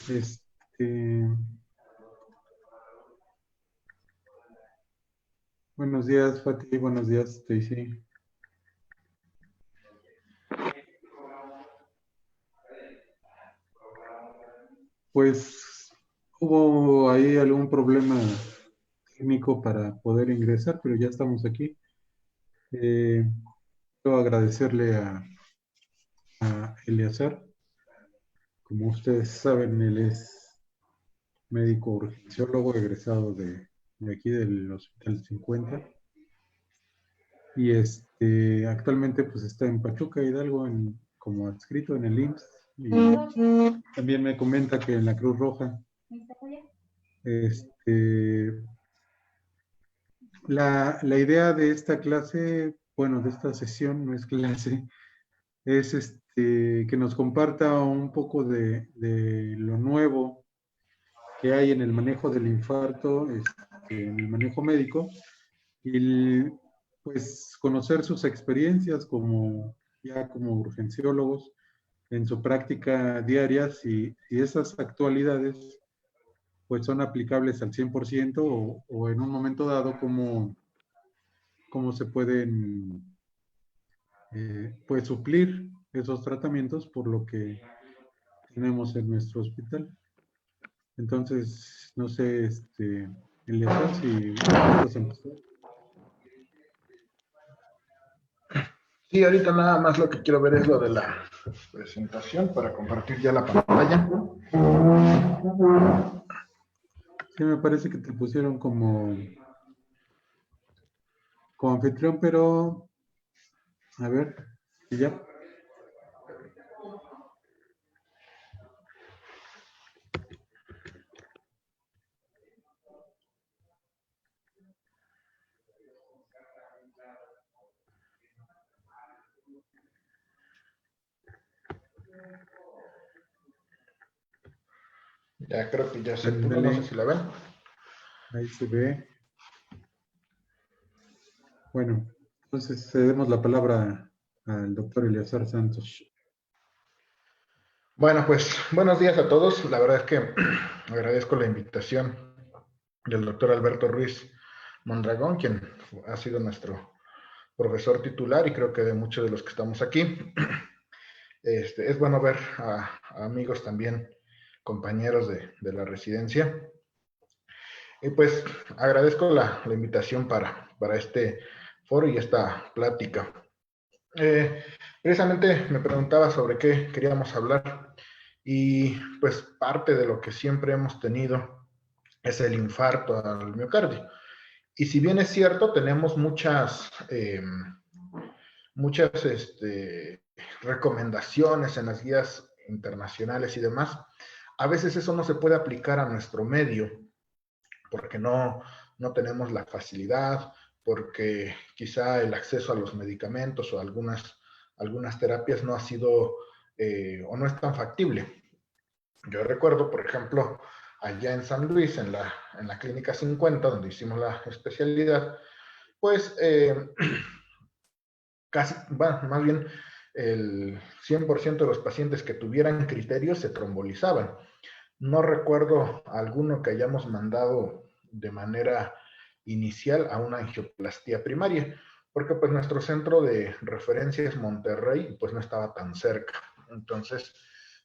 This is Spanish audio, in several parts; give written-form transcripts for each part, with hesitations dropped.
Este, buenos días, Fati. Buenos días, Stacy. Pues hubo ahí algún problema técnico para poder ingresar, pero ya estamos aquí. Eh, Quiero agradecerle a Eleazar. Como ustedes saben, él es médico urgenciólogo egresado de aquí del Hospital 50. Y actualmente pues está en Pachuca, Hidalgo, como adscrito en el IMSS. Y también me comenta que en la Cruz Roja. Este, la idea de esta clase, bueno, de esta sesión, no es clase, es que nos comparta un poco de lo nuevo que hay en el manejo del infarto, en el manejo médico, y pues conocer sus experiencias como urgenciólogos en su práctica diaria, si esas actualidades pues son aplicables al 100% o en un momento dado cómo se pueden pues suplir esos tratamientos por lo que tenemos en nuestro hospital. Entonces, no sé, Eleazar, si gustas empezar. Sí, ahorita nada más lo que quiero ver es lo de la presentación para compartir ya la pantalla. Sí, me parece que te pusieron como anfitrión, pero a ver, ¿y ya? Ya creo que ya se pudo, no sé Ándale, si la ven. ahí se ve. Bueno, entonces cedemos la palabra al doctor Eleazar Santos. Bueno, pues buenos días a todos. La verdad es que agradezco la invitación del doctor Alberto Ruiz Mondragón, quien ha sido nuestro profesor titular y creo que de muchos de los que estamos aquí. Es bueno ver a amigos también, compañeros de la residencia. Y pues agradezco la invitación para este foro y esta plática. Precisamente me preguntaba sobre qué queríamos hablar y pues parte de lo que siempre hemos tenido es el infarto al miocardio. Y si bien es cierto, tenemos muchas recomendaciones en las guías internacionales y demás, a veces eso no se puede aplicar a nuestro medio porque no tenemos la facilidad, porque quizá el acceso a los medicamentos o algunas terapias no ha sido o no es tan factible. Yo recuerdo, por ejemplo, allá en San Luis, en la Clínica 50, donde hicimos la especialidad, pues casi, bueno, más bien el 100% de los pacientes que tuvieran criterios se trombolizaban. No recuerdo alguno que hayamos mandado de manera inicial a una angioplastía primaria, porque pues nuestro centro de referencia es Monterrey y pues no estaba tan cerca. Entonces,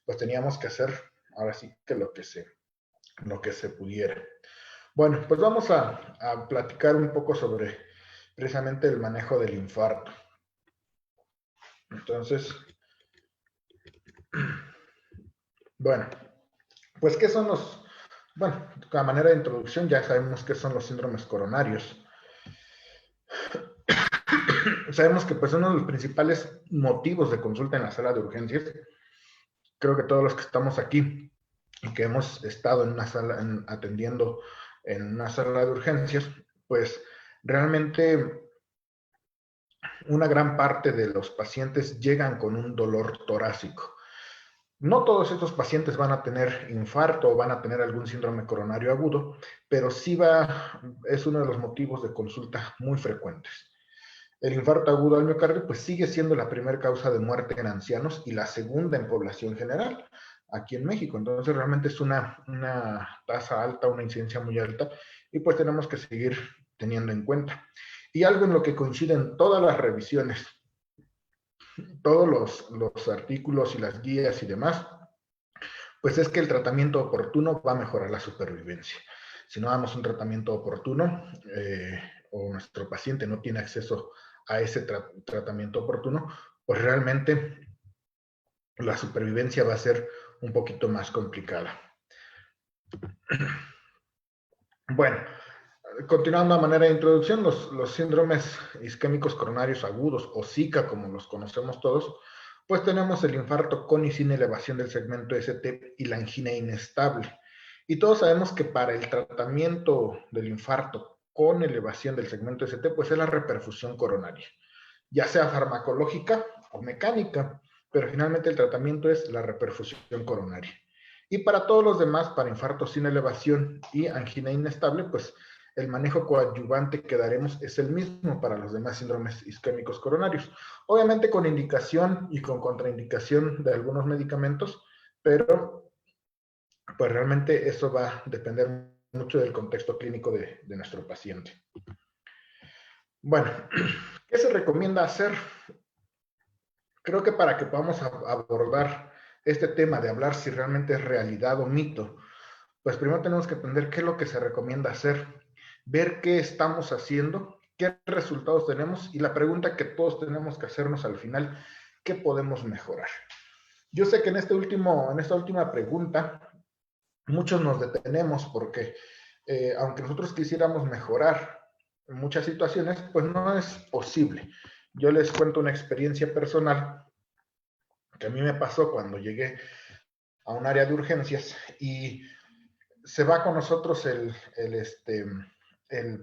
pues teníamos que hacer ahora sí que lo que se pudiera. Bueno, pues vamos a platicar un poco sobre precisamente el manejo del infarto. Entonces, bueno, pues ¿qué son bueno, a manera de introducción ya sabemos qué son los síndromes coronarios. Sabemos que pues uno de los principales motivos de consulta en la sala de urgencias, creo que todos los que estamos aquí y que hemos estado en una sala, atendiendo en una sala de urgencias, pues realmente una gran parte de los pacientes llegan con un dolor torácico. No todos estos pacientes van a tener infarto o van a tener algún síndrome coronario agudo, pero sí es uno de los motivos de consulta muy frecuentes. El infarto agudo al miocardio pues sigue siendo la primera causa de muerte en ancianos y la segunda en población general aquí en México. Entonces realmente es una tasa alta, una incidencia muy alta y pues tenemos que seguir teniendo en cuenta. Y algo en lo que coinciden todas las revisiones, todos los artículos y las guías y demás, pues es que el tratamiento oportuno va a mejorar la supervivencia. Si no damos un tratamiento oportuno o nuestro paciente no tiene acceso a ese tratamiento oportuno, pues realmente la supervivencia va a ser un poquito más complicada. Bueno, continuando a manera de introducción, los síndromes isquémicos coronarios agudos o SICA, como los conocemos todos, pues tenemos el infarto con y sin elevación del segmento ST y la angina inestable. Y todos sabemos que para el tratamiento del infarto con elevación del segmento ST, pues es la reperfusión coronaria, ya sea farmacológica o mecánica, pero finalmente el tratamiento es la reperfusión coronaria. Y para todos los demás, para infarto sin elevación y angina inestable, pues el manejo coadyuvante que daremos es el mismo para los demás síndromes isquémicos coronarios. Obviamente con indicación y con contraindicación de algunos medicamentos, pero pues realmente eso va a depender mucho del contexto clínico de nuestro paciente. Bueno, ¿qué se recomienda hacer? Creo que para que podamos abordar este tema de hablar si realmente es realidad o mito, pues primero tenemos que entender qué es lo que se recomienda hacer, ver qué estamos haciendo, qué resultados tenemos y la pregunta que todos tenemos que hacernos al final, ¿qué podemos mejorar? Yo sé que en esta última pregunta muchos nos detenemos porque aunque nosotros quisiéramos mejorar en muchas situaciones, pues no es posible. Yo les cuento una experiencia personal que a mí me pasó cuando llegué a un área de urgencias y se va con nosotros el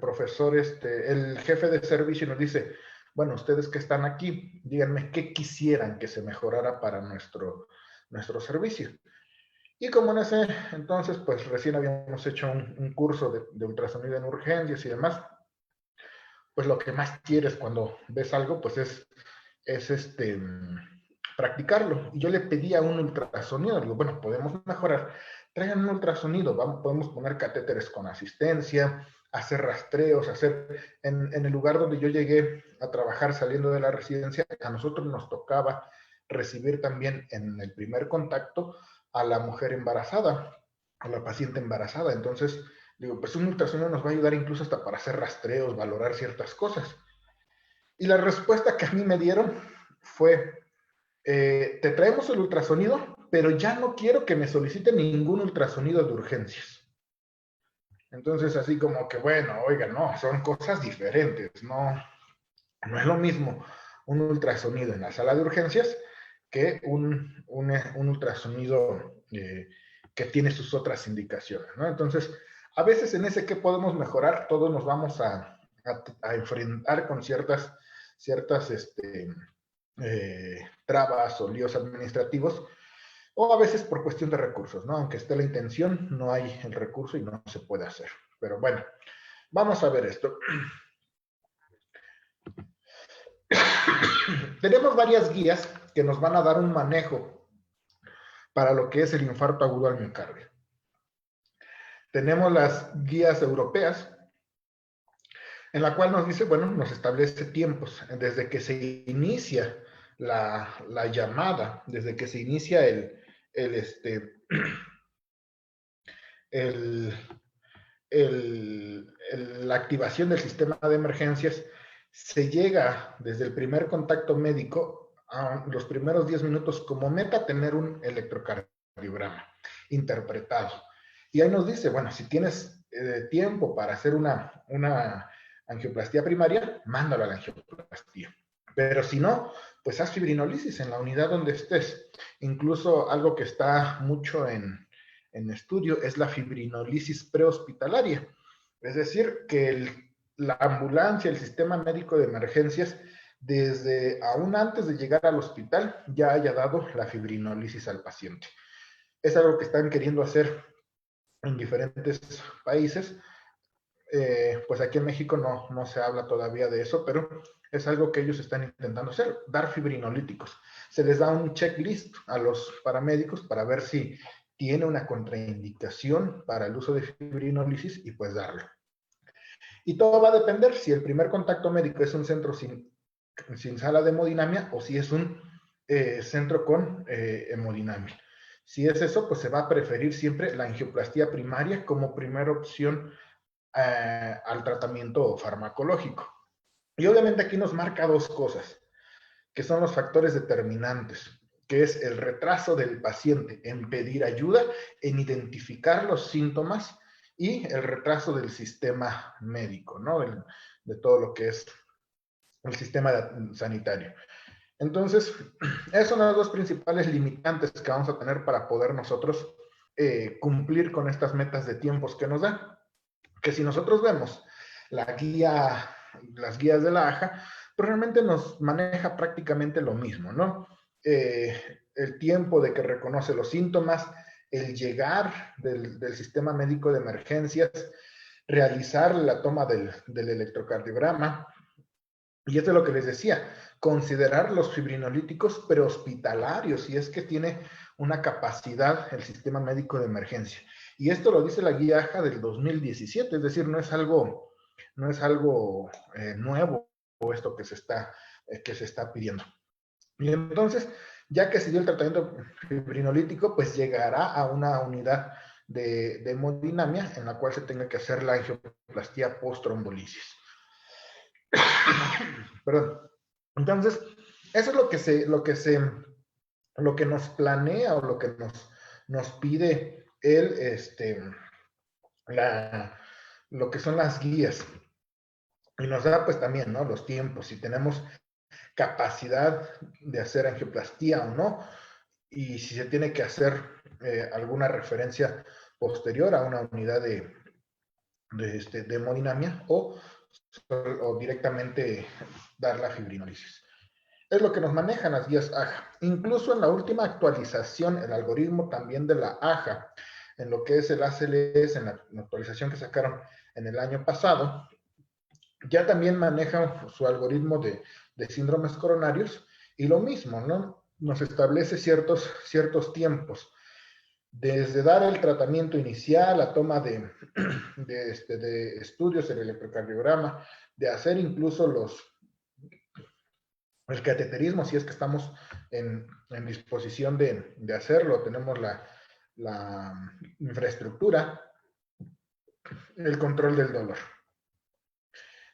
profesor, el jefe de servicio y nos dice, bueno, ustedes que están aquí, díganme qué quisieran que se mejorara para nuestro servicio. Y como en ese entonces, pues recién habíamos hecho un curso de ultrasonido en urgencias y demás, pues lo que más quieres cuando ves algo, pues es practicarlo. Y yo le pedía un ultrasonido, digo, bueno, podemos mejorar, traigan un ultrasonido, podemos poner catéteres con asistencia, hacer rastreos, en el lugar donde yo llegué a trabajar saliendo de la residencia, a nosotros nos tocaba recibir también en el primer contacto a la mujer embarazada, a la paciente embarazada. Entonces, digo, pues un ultrasonido nos va a ayudar incluso hasta para hacer rastreos, valorar ciertas cosas. Y la respuesta que a mí me dieron fue, te traemos el ultrasonido, pero ya no quiero que me soliciten ningún ultrasonido de urgencias. Entonces, así como que, bueno, oiga, no, son cosas diferentes, no es lo mismo un ultrasonido en la sala de urgencias que un ultrasonido que tiene sus otras indicaciones, ¿no? Entonces, a veces en ese que podemos mejorar, todos nos vamos a enfrentar con ciertas trabas o líos administrativos, o a veces por cuestión de recursos, ¿no? Aunque esté la intención, no hay el recurso y no se puede hacer. Pero bueno, vamos a ver esto. Tenemos varias guías que nos van a dar un manejo para lo que es el infarto agudo al miocardio. Tenemos las guías europeas, en la cual nos dice, bueno, nos establece tiempos, desde que se inicia la llamada, desde que se inicia la activación del sistema de emergencias, se llega desde el primer contacto médico a los primeros 10 minutos como meta tener un electrocardiograma interpretado. Y ahí nos dice, bueno, si tienes tiempo para hacer una angioplastía primaria, mándalo a la angioplastía. Pero si no, pues haz fibrinolisis en la unidad donde estés. Incluso algo que está mucho en estudio es la fibrinolisis prehospitalaria. Es decir, que la ambulancia, el sistema médico de emergencias, desde aún antes de llegar al hospital, ya haya dado la fibrinólisis al paciente. Es algo que están queriendo hacer en diferentes países. Pues aquí en México no se habla todavía de eso, pero es algo que ellos están intentando hacer, dar fibrinolíticos. Se les da un checklist a los paramédicos para ver si tiene una contraindicación para el uso de fibrinólisis y pues darlo. Y todo va a depender si el primer contacto médico es un centro sin sala de hemodinamia o si es un centro con hemodinamia. Si es eso, pues se va a preferir siempre la angioplastía primaria como primera opción al tratamiento farmacológico. Y obviamente aquí nos marca dos cosas, que son los factores determinantes, que es el retraso del paciente en pedir ayuda, en identificar los síntomas y el retraso del sistema médico, ¿no? De todo lo que es el sistema sanitario. Entonces, esos son los dos principales limitantes que vamos a tener para poder nosotros cumplir con estas metas de tiempos que nos dan. Que si nosotros vemos las guías de la AJA, pues realmente nos maneja prácticamente lo mismo, ¿no? El tiempo de que reconoce los síntomas, el llegar del sistema médico de emergencias, realizar la toma del electrocardiograma, y esto es lo que les decía, considerar los fibrinolíticos prehospitalarios, si es que tiene una capacidad el sistema médico de emergencia. Y esto lo dice la guía AJA del 2017, es decir, no es algo nuevo esto que se está pidiendo. Y entonces, ya que se dio el tratamiento fibrinolítico, pues llegará a una unidad de hemodinamia en la cual se tenga que hacer la angioplastía post-trombolisis. Perdón. Entonces, eso es lo que nos planea o lo que nos pide lo que son las guías. Y nos da pues también, ¿no? Los tiempos, si tenemos capacidad de hacer angioplastía o no, y si se tiene que hacer alguna referencia posterior a una unidad de hemodinamia o directamente dar la fibrinólisis. Es lo que nos manejan las guías AJA. Incluso en la última actualización, el algoritmo también de la AJA, en lo que es el ACLS, en la actualización que sacaron en el año pasado, ya también maneja su algoritmo de síndromes coronarios y lo mismo, ¿no? Nos establece ciertos tiempos. Desde dar el tratamiento inicial, la toma de estudios, el electrocardiograma, de hacer incluso el cateterismo, si es que estamos en disposición de hacerlo, tenemos la infraestructura, el control del dolor.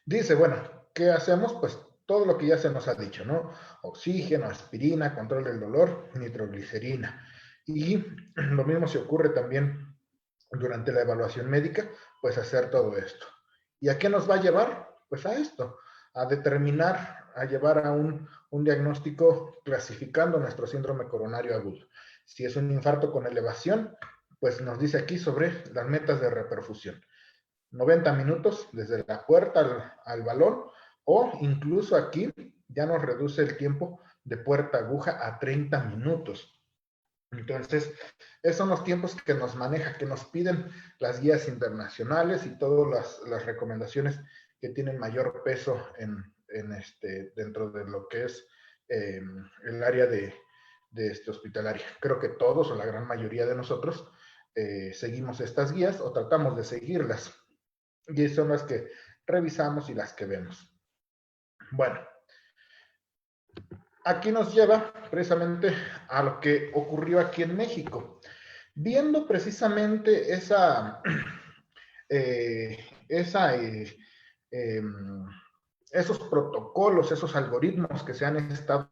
Dice, bueno, ¿qué hacemos? Pues todo lo que ya se nos ha dicho, ¿no? Oxígeno, aspirina, control del dolor, nitroglicerina. Y lo mismo se ocurre también durante la evaluación médica, pues hacer todo esto. ¿Y a qué nos va a llevar? Pues a esto, a determinar, a llevar a un diagnóstico clasificando nuestro síndrome coronario agudo. Si es un infarto con elevación, pues nos dice aquí sobre las metas de reperfusión. 90 minutos desde la puerta al balón, o incluso aquí ya nos reduce el tiempo de puerta aguja a 30 minutos. Entonces, esos son los tiempos que nos maneja, que nos piden las guías internacionales y todas las recomendaciones que tienen mayor peso dentro de lo que es el área de hospitalaria. Creo que todos o la gran mayoría de nosotros seguimos estas guías o tratamos de seguirlas. Y son las que revisamos y las que vemos. Bueno, aquí nos lleva precisamente a lo que ocurrió aquí en México. Viendo precisamente esos protocolos, esos algoritmos que se han estado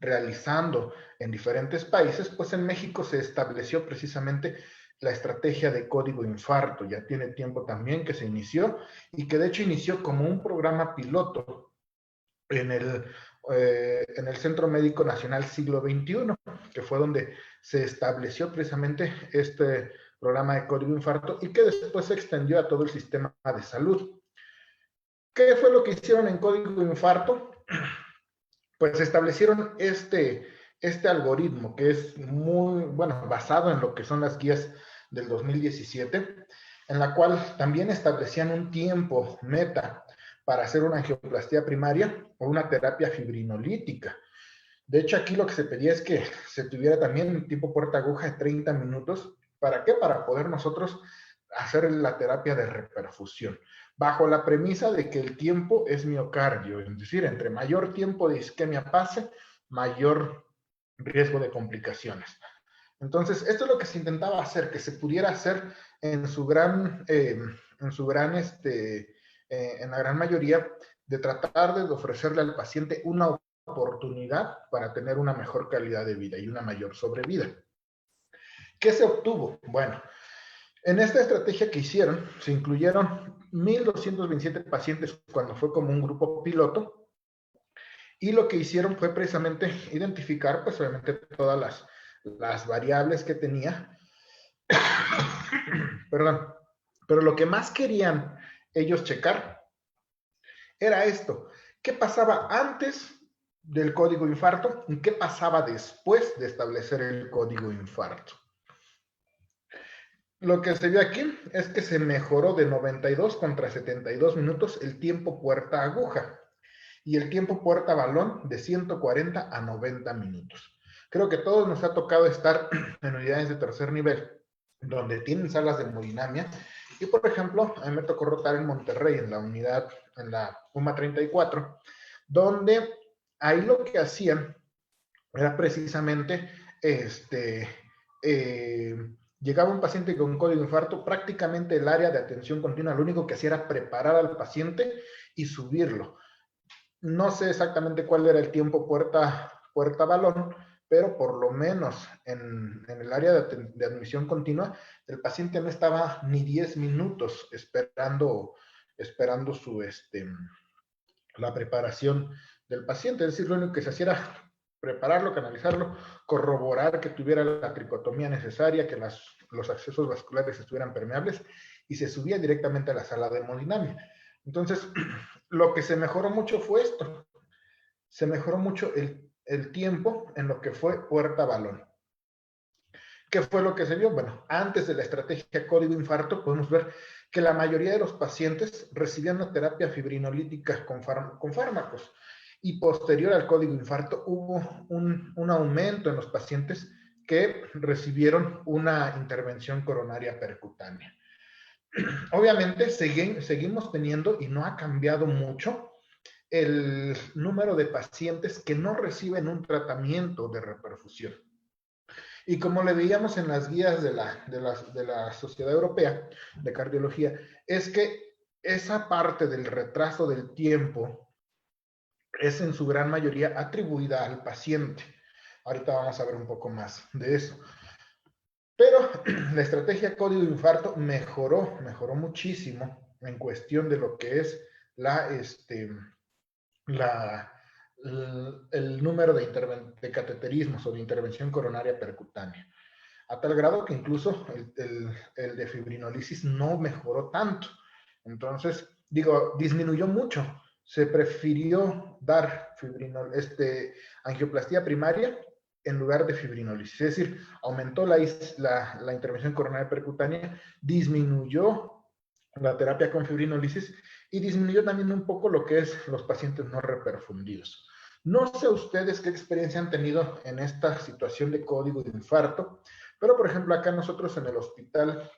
realizando en diferentes países, pues en México se estableció precisamente la estrategia de código infarto. Ya tiene tiempo también que se inició y que de hecho inició como un programa piloto en el Centro Médico Nacional Siglo XXI, que fue donde se estableció precisamente este programa de código infarto y que después se extendió a todo el sistema de salud. ¿Qué fue lo que hicieron en código infarto? pues establecieron este algoritmo que es muy, bueno, basado en lo que son las guías del 2017, en la cual también establecían un tiempo meta para hacer una angioplastía primaria o una terapia fibrinolítica. De hecho, aquí lo que se pedía es que se tuviera también un tiempo puerta aguja de 30 minutos. ¿Para qué? Para poder nosotros hacer la terapia de reperfusión, bajo la premisa de que el tiempo es miocardio, es decir, entre mayor tiempo de isquemia pase, mayor riesgo de complicaciones. Entonces, esto es lo que se intentaba hacer, que se pudiera hacer en la gran mayoría, de tratar de ofrecerle al paciente una oportunidad para tener una mejor calidad de vida y una mayor sobrevida. ¿Qué se obtuvo? Bueno, en esta estrategia que hicieron, se incluyeron 1,227 pacientes cuando fue como un grupo piloto, y lo que hicieron fue precisamente identificar, pues obviamente, todas las variables que tenía. Perdón. Pero lo que más querían ellos checar era esto. ¿Qué pasaba antes del código infarto y qué pasaba después de establecer el código infarto? Lo que se vio aquí es que se mejoró de 92 contra 72 minutos el tiempo puerta aguja y el tiempo puerta balón de 140 a 90 minutos. Creo que a todos nos ha tocado estar en unidades de tercer nivel, donde tienen salas de hemodinamia. Y por ejemplo, a mí me tocó rotar en Monterrey, en la UMA 34, donde ahí lo que hacían era precisamente, llegaba un paciente con un código infarto, prácticamente el área de atención continua lo único que hacía era preparar al paciente y subirlo. No sé exactamente cuál era el tiempo puerta balón, pero por lo menos en el área de admisión continua, el paciente no estaba ni 10 minutos esperando la preparación del paciente. Es decir, lo único que se hacía era prepararlo, canalizarlo, corroborar que tuviera la tricotomía necesaria, que los accesos vasculares estuvieran permeables, y se subía directamente a la sala de hemodinamia. Entonces, lo que se mejoró mucho fue esto. Se mejoró mucho el tiempo en lo que fue puerta balón. ¿Qué fue lo que se vio? Bueno, antes de la estrategia código infarto, podemos ver que la mayoría de los pacientes recibían una terapia fibrinolítica con fármacos. Y posterior al código infarto hubo un aumento en los pacientes que recibieron una intervención coronaria percutánea. Obviamente seguimos teniendo, y no ha cambiado mucho, el número de pacientes que no reciben un tratamiento de reperfusión. Y como le veíamos en las guías de la Sociedad Europea de Cardiología, es que esa parte del retraso del tiempo es en su gran mayoría atribuida al paciente. Ahorita vamos a ver un poco más de eso. Pero la estrategia código infarto mejoró muchísimo en cuestión de lo que es el número de cateterismos o de intervención coronaria percutánea, a tal grado que incluso el de fibrinolisis no mejoró tanto. Entonces, disminuyó mucho. Se prefirió dar angioplastía primaria en lugar de fibrinolisis. Es decir, aumentó la intervención coronaria percutánea, disminuyó la terapia con fibrinolisis y disminuyó también un poco lo que es los pacientes no reperfundidos. No sé ustedes qué experiencia han tenido en esta situación de código de infarto, pero por ejemplo acá nosotros en el hospital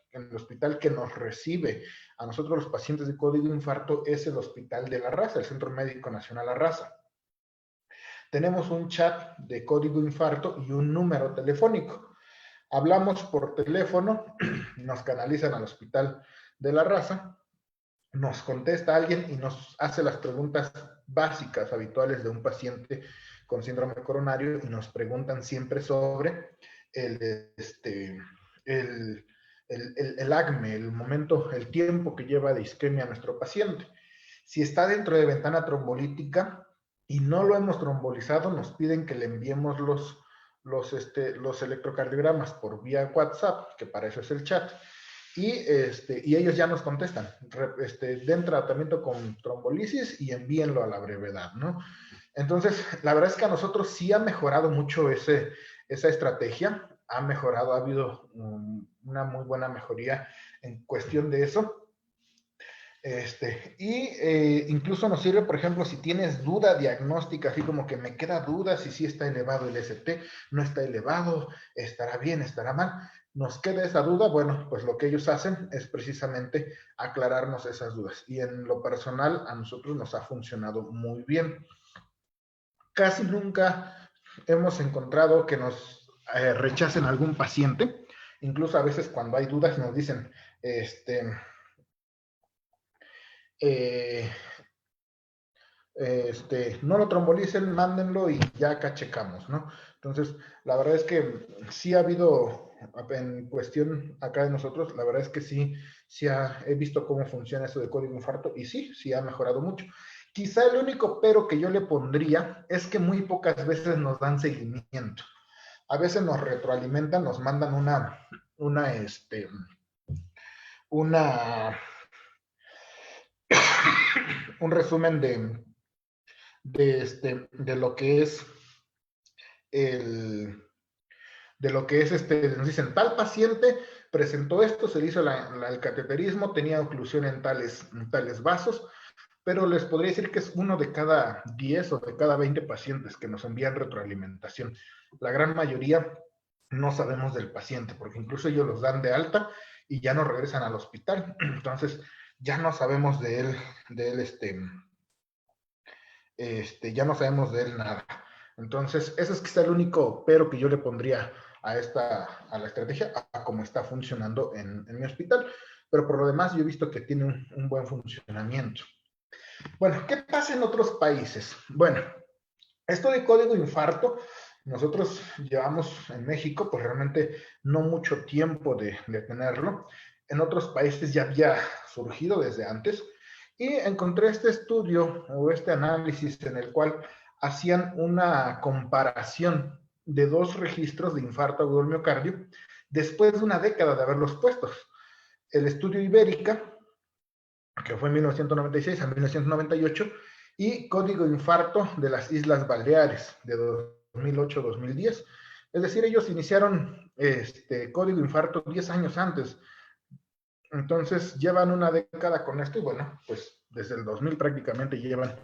que nos recibe a nosotros los pacientes de código de infarto es el Hospital de La Raza, el Centro Médico Nacional La Raza. Tenemos un chat de código infarto y un número telefónico. Hablamos por teléfono, nos canalizan al Hospital de La Raza, nos contesta alguien y nos hace las preguntas básicas, habituales de un paciente con síndrome coronario, y nos preguntan siempre sobre el ACME, el momento, el tiempo que lleva de isquemia a nuestro paciente. Si está dentro de ventana trombolítica y no lo hemos trombolizado, nos piden que le enviemos los electrocardiogramas por vía WhatsApp, que para eso es el chat. Y ellos ya nos contestan, den tratamiento con trombolisis y envíenlo a la brevedad, ¿no? Entonces, la verdad es que a nosotros sí ha mejorado mucho esa estrategia, ha mejorado, ha habido una muy buena mejoría en cuestión de eso. Incluso nos sirve, por ejemplo, si tienes duda diagnóstica, así como que me queda duda si sí está elevado el ST, no está elevado, estará bien, estará mal, nos queda esa duda, bueno, pues lo que ellos hacen es precisamente aclararnos esas dudas. Y en lo personal, a nosotros nos ha funcionado muy bien. Casi nunca hemos encontrado que nos rechacen algún paciente. Incluso a veces cuando hay dudas nos dicen, eh, no lo trombolicen, mándenlo y ya acá checamos, ¿no? Entonces, la verdad es que sí ha habido, en cuestión acá de nosotros, la verdad es que he visto cómo funciona eso de código infarto y sí ha mejorado mucho. Quizá el único pero que yo le pondría es que muy pocas veces nos dan seguimiento. A veces nos retroalimentan, nos mandan una un resumen de lo que es el, de lo que es nos dicen, tal paciente presentó esto, se le hizo el cateterismo, tenía oclusión en tales vasos, pero les podría decir que es uno de cada 10 o de cada 20 pacientes que nos envían retroalimentación. La gran mayoría no sabemos del paciente, porque incluso ellos los dan de alta y ya no regresan al hospital. Entonces, ya no sabemos de él, ya no sabemos de él nada. Entonces, ese es quizá el único pero que yo le pondría a la estrategia, a cómo está funcionando en mi hospital. Pero por lo demás, yo he visto que tiene un buen funcionamiento. Bueno, ¿qué pasa en otros países? Bueno, esto de código infarto, nosotros llevamos en México, pues realmente no mucho tiempo de tenerlo. En otros países ya había surgido desde antes. Y encontré este estudio o este análisis en el cual hacían una comparación de dos registros de infarto agudo del miocardio después de una década de haberlos puestos. El estudio Ibérica, que fue en 1996 a 1998, y Código Infarto de las Islas Baleares de 2008-2010. Es decir, ellos iniciaron Código Infarto 10 años antes. Entonces llevan una década con esto y bueno, pues desde el 2000 prácticamente llevan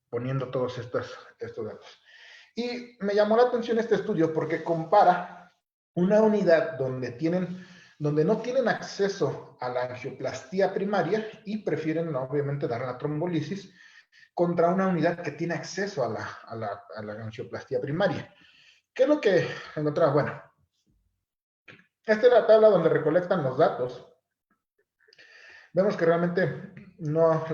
poniendo todos estos datos. Y me llamó la atención este estudio porque compara una unidad donde no tienen acceso a la angioplastía primaria y prefieren obviamente dar la trombolisis contra una unidad que tiene acceso a la angioplastía primaria. ¿Qué es lo que encontraba? Bueno, esta es la tabla donde recolectan los datos. Vemos que realmente no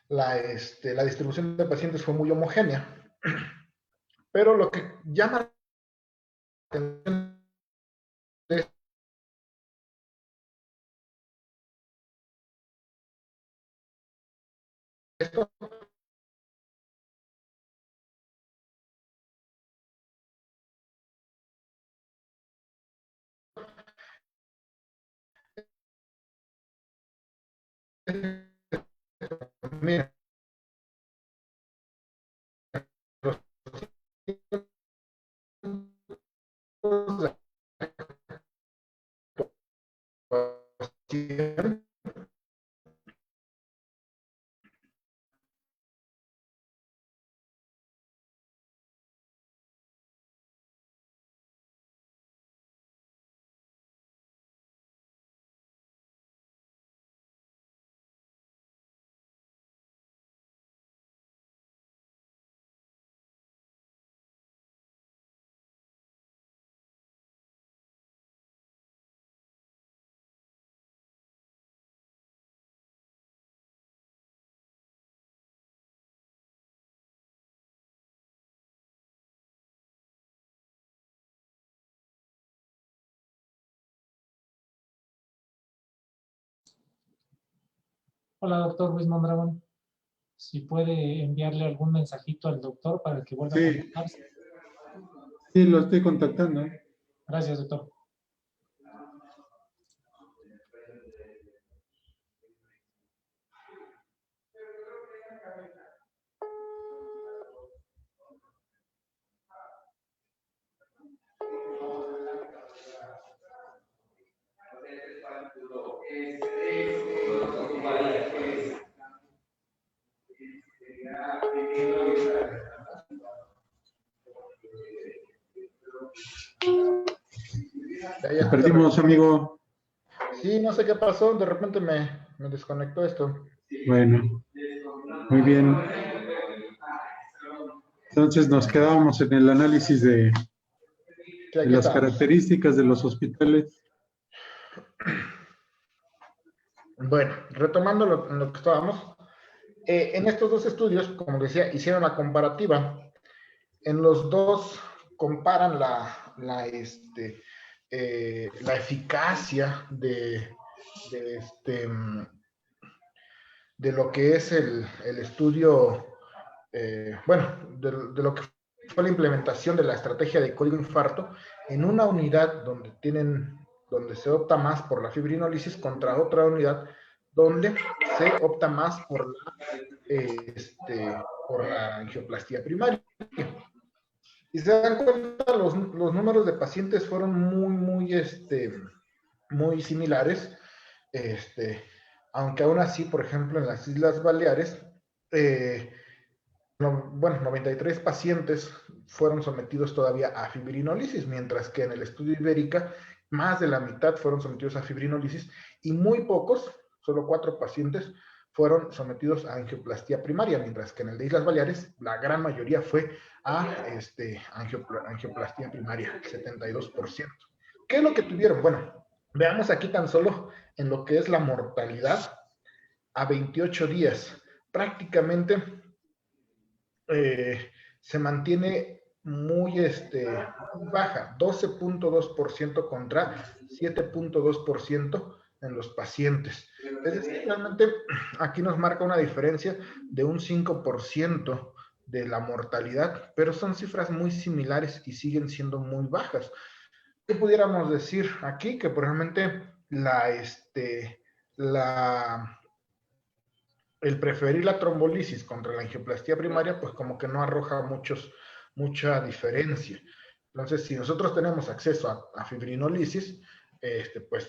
la distribución de pacientes fue muy homogénea, pero lo que llama la atención de esto mira, los pacientes Hola, doctor Luis Mondragón. Si puede enviarle algún mensajito al doctor para que vuelva a Sí, conectarse. sí, lo estoy contactando. Gracias, doctor. Te perdimos, amigo. Sí, no sé qué pasó, de repente me desconectó esto. Bueno, muy bien. Entonces nos quedábamos en el análisis de Sí, aquí las estamos. características de los hospitales. Bueno, retomando lo que estábamos, en estos dos estudios, como decía, hicieron la comparativa. En los dos comparan la eficacia de lo que es el estudio, de lo que fue la implementación de la estrategia de código infarto en una unidad donde se opta más por la fibrinólisis contra otra unidad donde se opta más por la angioplastía primaria. Y se dan cuenta, los números de pacientes fueron muy similares, aunque aún así, por ejemplo, en las Islas Baleares, 93 pacientes fueron sometidos todavía a fibrinólisis, mientras que en el estudio Ibérica, más de la mitad fueron sometidos a fibrinólisis y muy pocos, solo 4 pacientes, fueron sometidos a angioplastía primaria, mientras que en el de Islas Baleares la gran mayoría fue a angioplastía primaria, 72%. ¿Qué es lo que tuvieron? Bueno, veamos aquí tan solo en lo que es la mortalidad a 28 días. Prácticamente se mantiene muy baja, 12.2% contra 7.2% en los pacientes. Es decir, realmente aquí nos marca una diferencia de un 5% de la mortalidad, pero son cifras muy similares y siguen siendo muy bajas. ¿Qué pudiéramos decir aquí? Que probablemente el preferir la trombolisis contra la angioplastía primaria, pues como que no arroja mucha diferencia. Entonces, si nosotros tenemos acceso a fibrinólisis, pues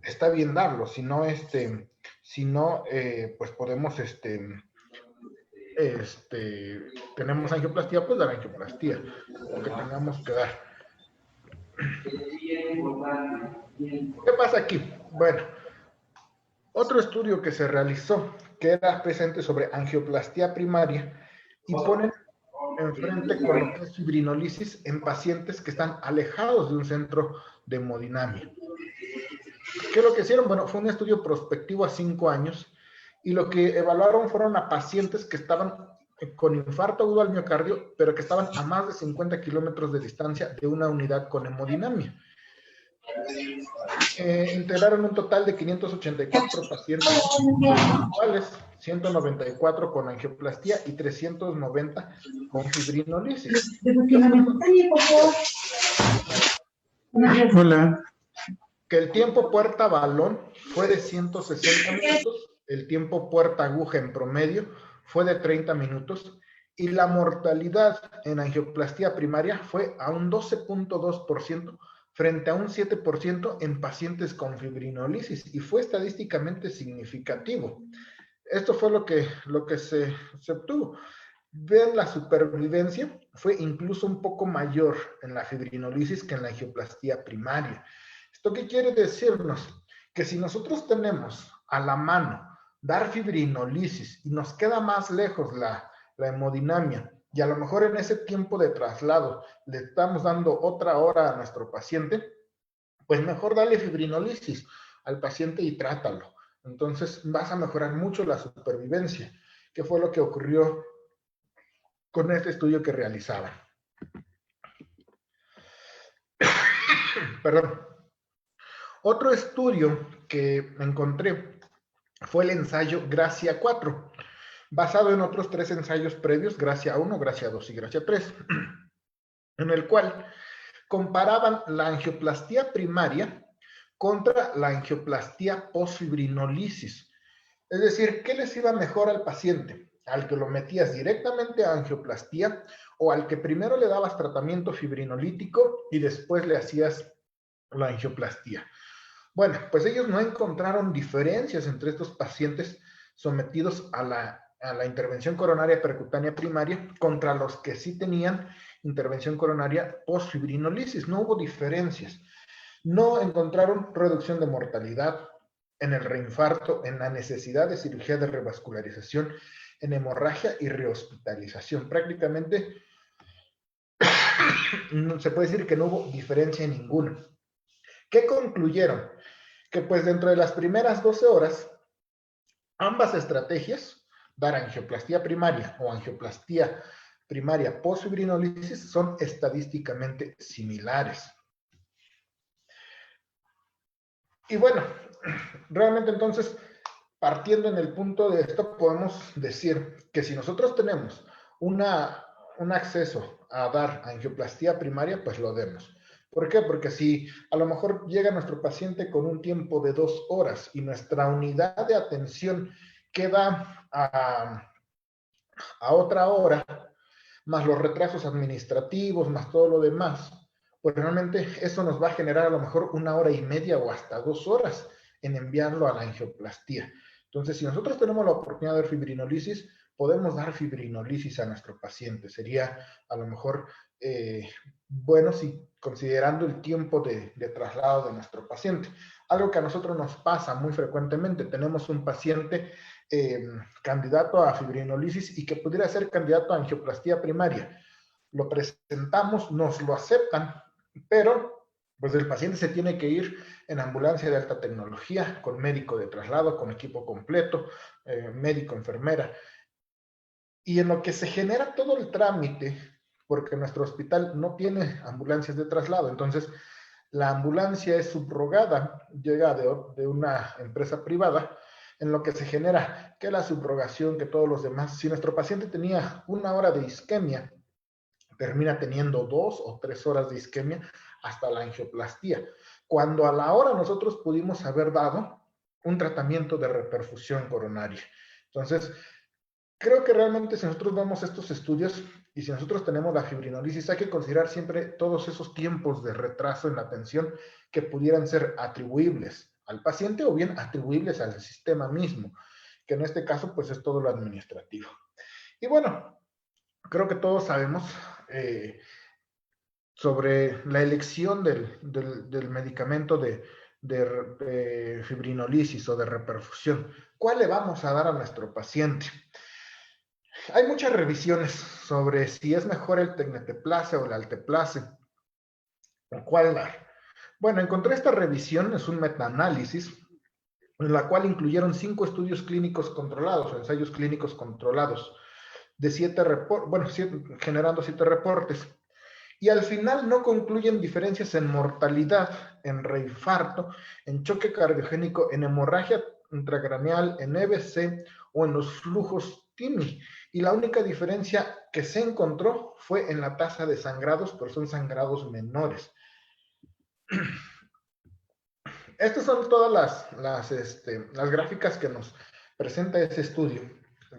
está bien darlo. Si no, pues podemos, tenemos angioplastía, pues dar angioplastía, lo que tengamos que dar. ¿Qué pasa aquí? Bueno, otro estudio que se realizó, que era presente sobre angioplastía primaria, y ponen enfrente con lo que es fibrinólisis en pacientes que están alejados de un centro de hemodinamia. ¿Qué es lo que hicieron? Bueno, fue un estudio prospectivo a 5 años, y lo que evaluaron fueron a pacientes que estaban con infarto agudo al miocardio, pero que estaban a más de 50 kilómetros de distancia de una unidad con hemodinamia. Integraron un total de 584 pacientes, cuales 194 con angioplastía y 390 con fibrinólisis. Hola. Que el tiempo puerta balón fue de 160 minutos, el tiempo puerta aguja en promedio fue de 30 minutos y la mortalidad en angioplastía primaria fue a un 12.2% frente a un 7% en pacientes con fibrinólisis, y fue estadísticamente significativo. Esto fue lo que se obtuvo. Vean, la supervivencia fue incluso un poco mayor en la fibrinólisis que en la angioplastía primaria. ¿Esto qué quiere decirnos? Que si nosotros tenemos a la mano dar fibrinólisis y nos queda más lejos la hemodinamia, y a lo mejor en ese tiempo de traslado le estamos dando otra hora a nuestro paciente, pues mejor dale fibrinólisis al paciente y trátalo. Entonces vas a mejorar mucho la supervivencia, que fue lo que ocurrió con este estudio que realizaban. Perdón. Otro estudio que encontré fue el ensayo Gracia 4, basado en otros 3 ensayos previos, Gracia 1, Gracia 2 y Gracia 3, en el cual comparaban la angioplastía primaria contra la angioplastía posfibrinólisis. Es decir, ¿qué les iba mejor al paciente? ¿Al que lo metías directamente a angioplastía o al que primero le dabas tratamiento fibrinolítico y después le hacías la angioplastía? Bueno, pues ellos no encontraron diferencias entre estos pacientes sometidos a la a la intervención coronaria percutánea primaria contra los que sí tenían intervención coronaria post-fibrinolisis. No hubo diferencias. No encontraron reducción de mortalidad en el reinfarto, en la necesidad de cirugía de revascularización, en hemorragia y rehospitalización. Prácticamente se puede decir que no hubo diferencia ninguna. ¿Qué concluyeron? Que pues dentro de las primeras 12 horas, ambas estrategias, dar angioplastía primaria o angioplastía primaria post-fibrinolisis, son estadísticamente similares. Y bueno, realmente entonces, partiendo en el punto de esto, podemos decir que si nosotros tenemos un acceso a dar angioplastía primaria, pues lo demos. ¿Por qué? Porque si a lo mejor llega nuestro paciente con un tiempo de 2 horas y nuestra unidad de atención queda a otra hora, más los retrasos administrativos, más todo lo demás, pues realmente eso nos va a generar a lo mejor 1 hora y media o hasta 2 horas en enviarlo a la angioplastía. Entonces, si nosotros tenemos la oportunidad de dar fibrinolisis, podemos dar fibrinolisis a nuestro paciente. Sería a lo mejor bueno si considerando el tiempo de traslado de nuestro paciente. Algo que a nosotros nos pasa muy frecuentemente, tenemos un paciente candidato a fibrinolisis y que pudiera ser candidato a angioplastía primaria. Lo presentamos, nos lo aceptan, pero pues el paciente se tiene que ir en ambulancia de alta tecnología, con médico de traslado, con equipo completo, médico, enfermera. Y en lo que se genera todo el trámite, porque nuestro hospital no tiene ambulancias de traslado, entonces la ambulancia es subrogada, llega de una empresa privada, en lo que se genera que la subrogación, que todos los demás, si nuestro paciente tenía 1 hora de isquemia, termina teniendo 2 o 3 horas de isquemia hasta la angioplastía, cuando a la hora nosotros pudimos haber dado un tratamiento de reperfusión coronaria. Entonces, creo que realmente si nosotros vemos estos estudios y si nosotros tenemos la fibrinolisis, hay que considerar siempre todos esos tiempos de retraso en la atención que pudieran ser atribuibles al paciente o bien atribuibles al sistema mismo, que en este caso pues es todo lo administrativo. Y bueno, creo que todos sabemos sobre la elección del medicamento de fibrinolisis o de reperfusión. ¿Cuál le vamos a dar a nuestro paciente? Hay muchas revisiones sobre si es mejor el tecneteplase o el alteplase. ¿Cuál dar? Bueno, encontré esta revisión, es un metaanálisis, en la cual incluyeron 5 estudios clínicos controlados, o ensayos clínicos controlados, de 7 reportes, bueno, generando 7 reportes. Y al final no concluyen diferencias en mortalidad, en reinfarto, en choque cardiogénico, en hemorragia intracraneal, en EBC o en los flujos TIMI. Y la única diferencia que se encontró fue en la tasa de sangrados, pero son sangrados menores. Estas son todas las gráficas que nos presenta ese estudio.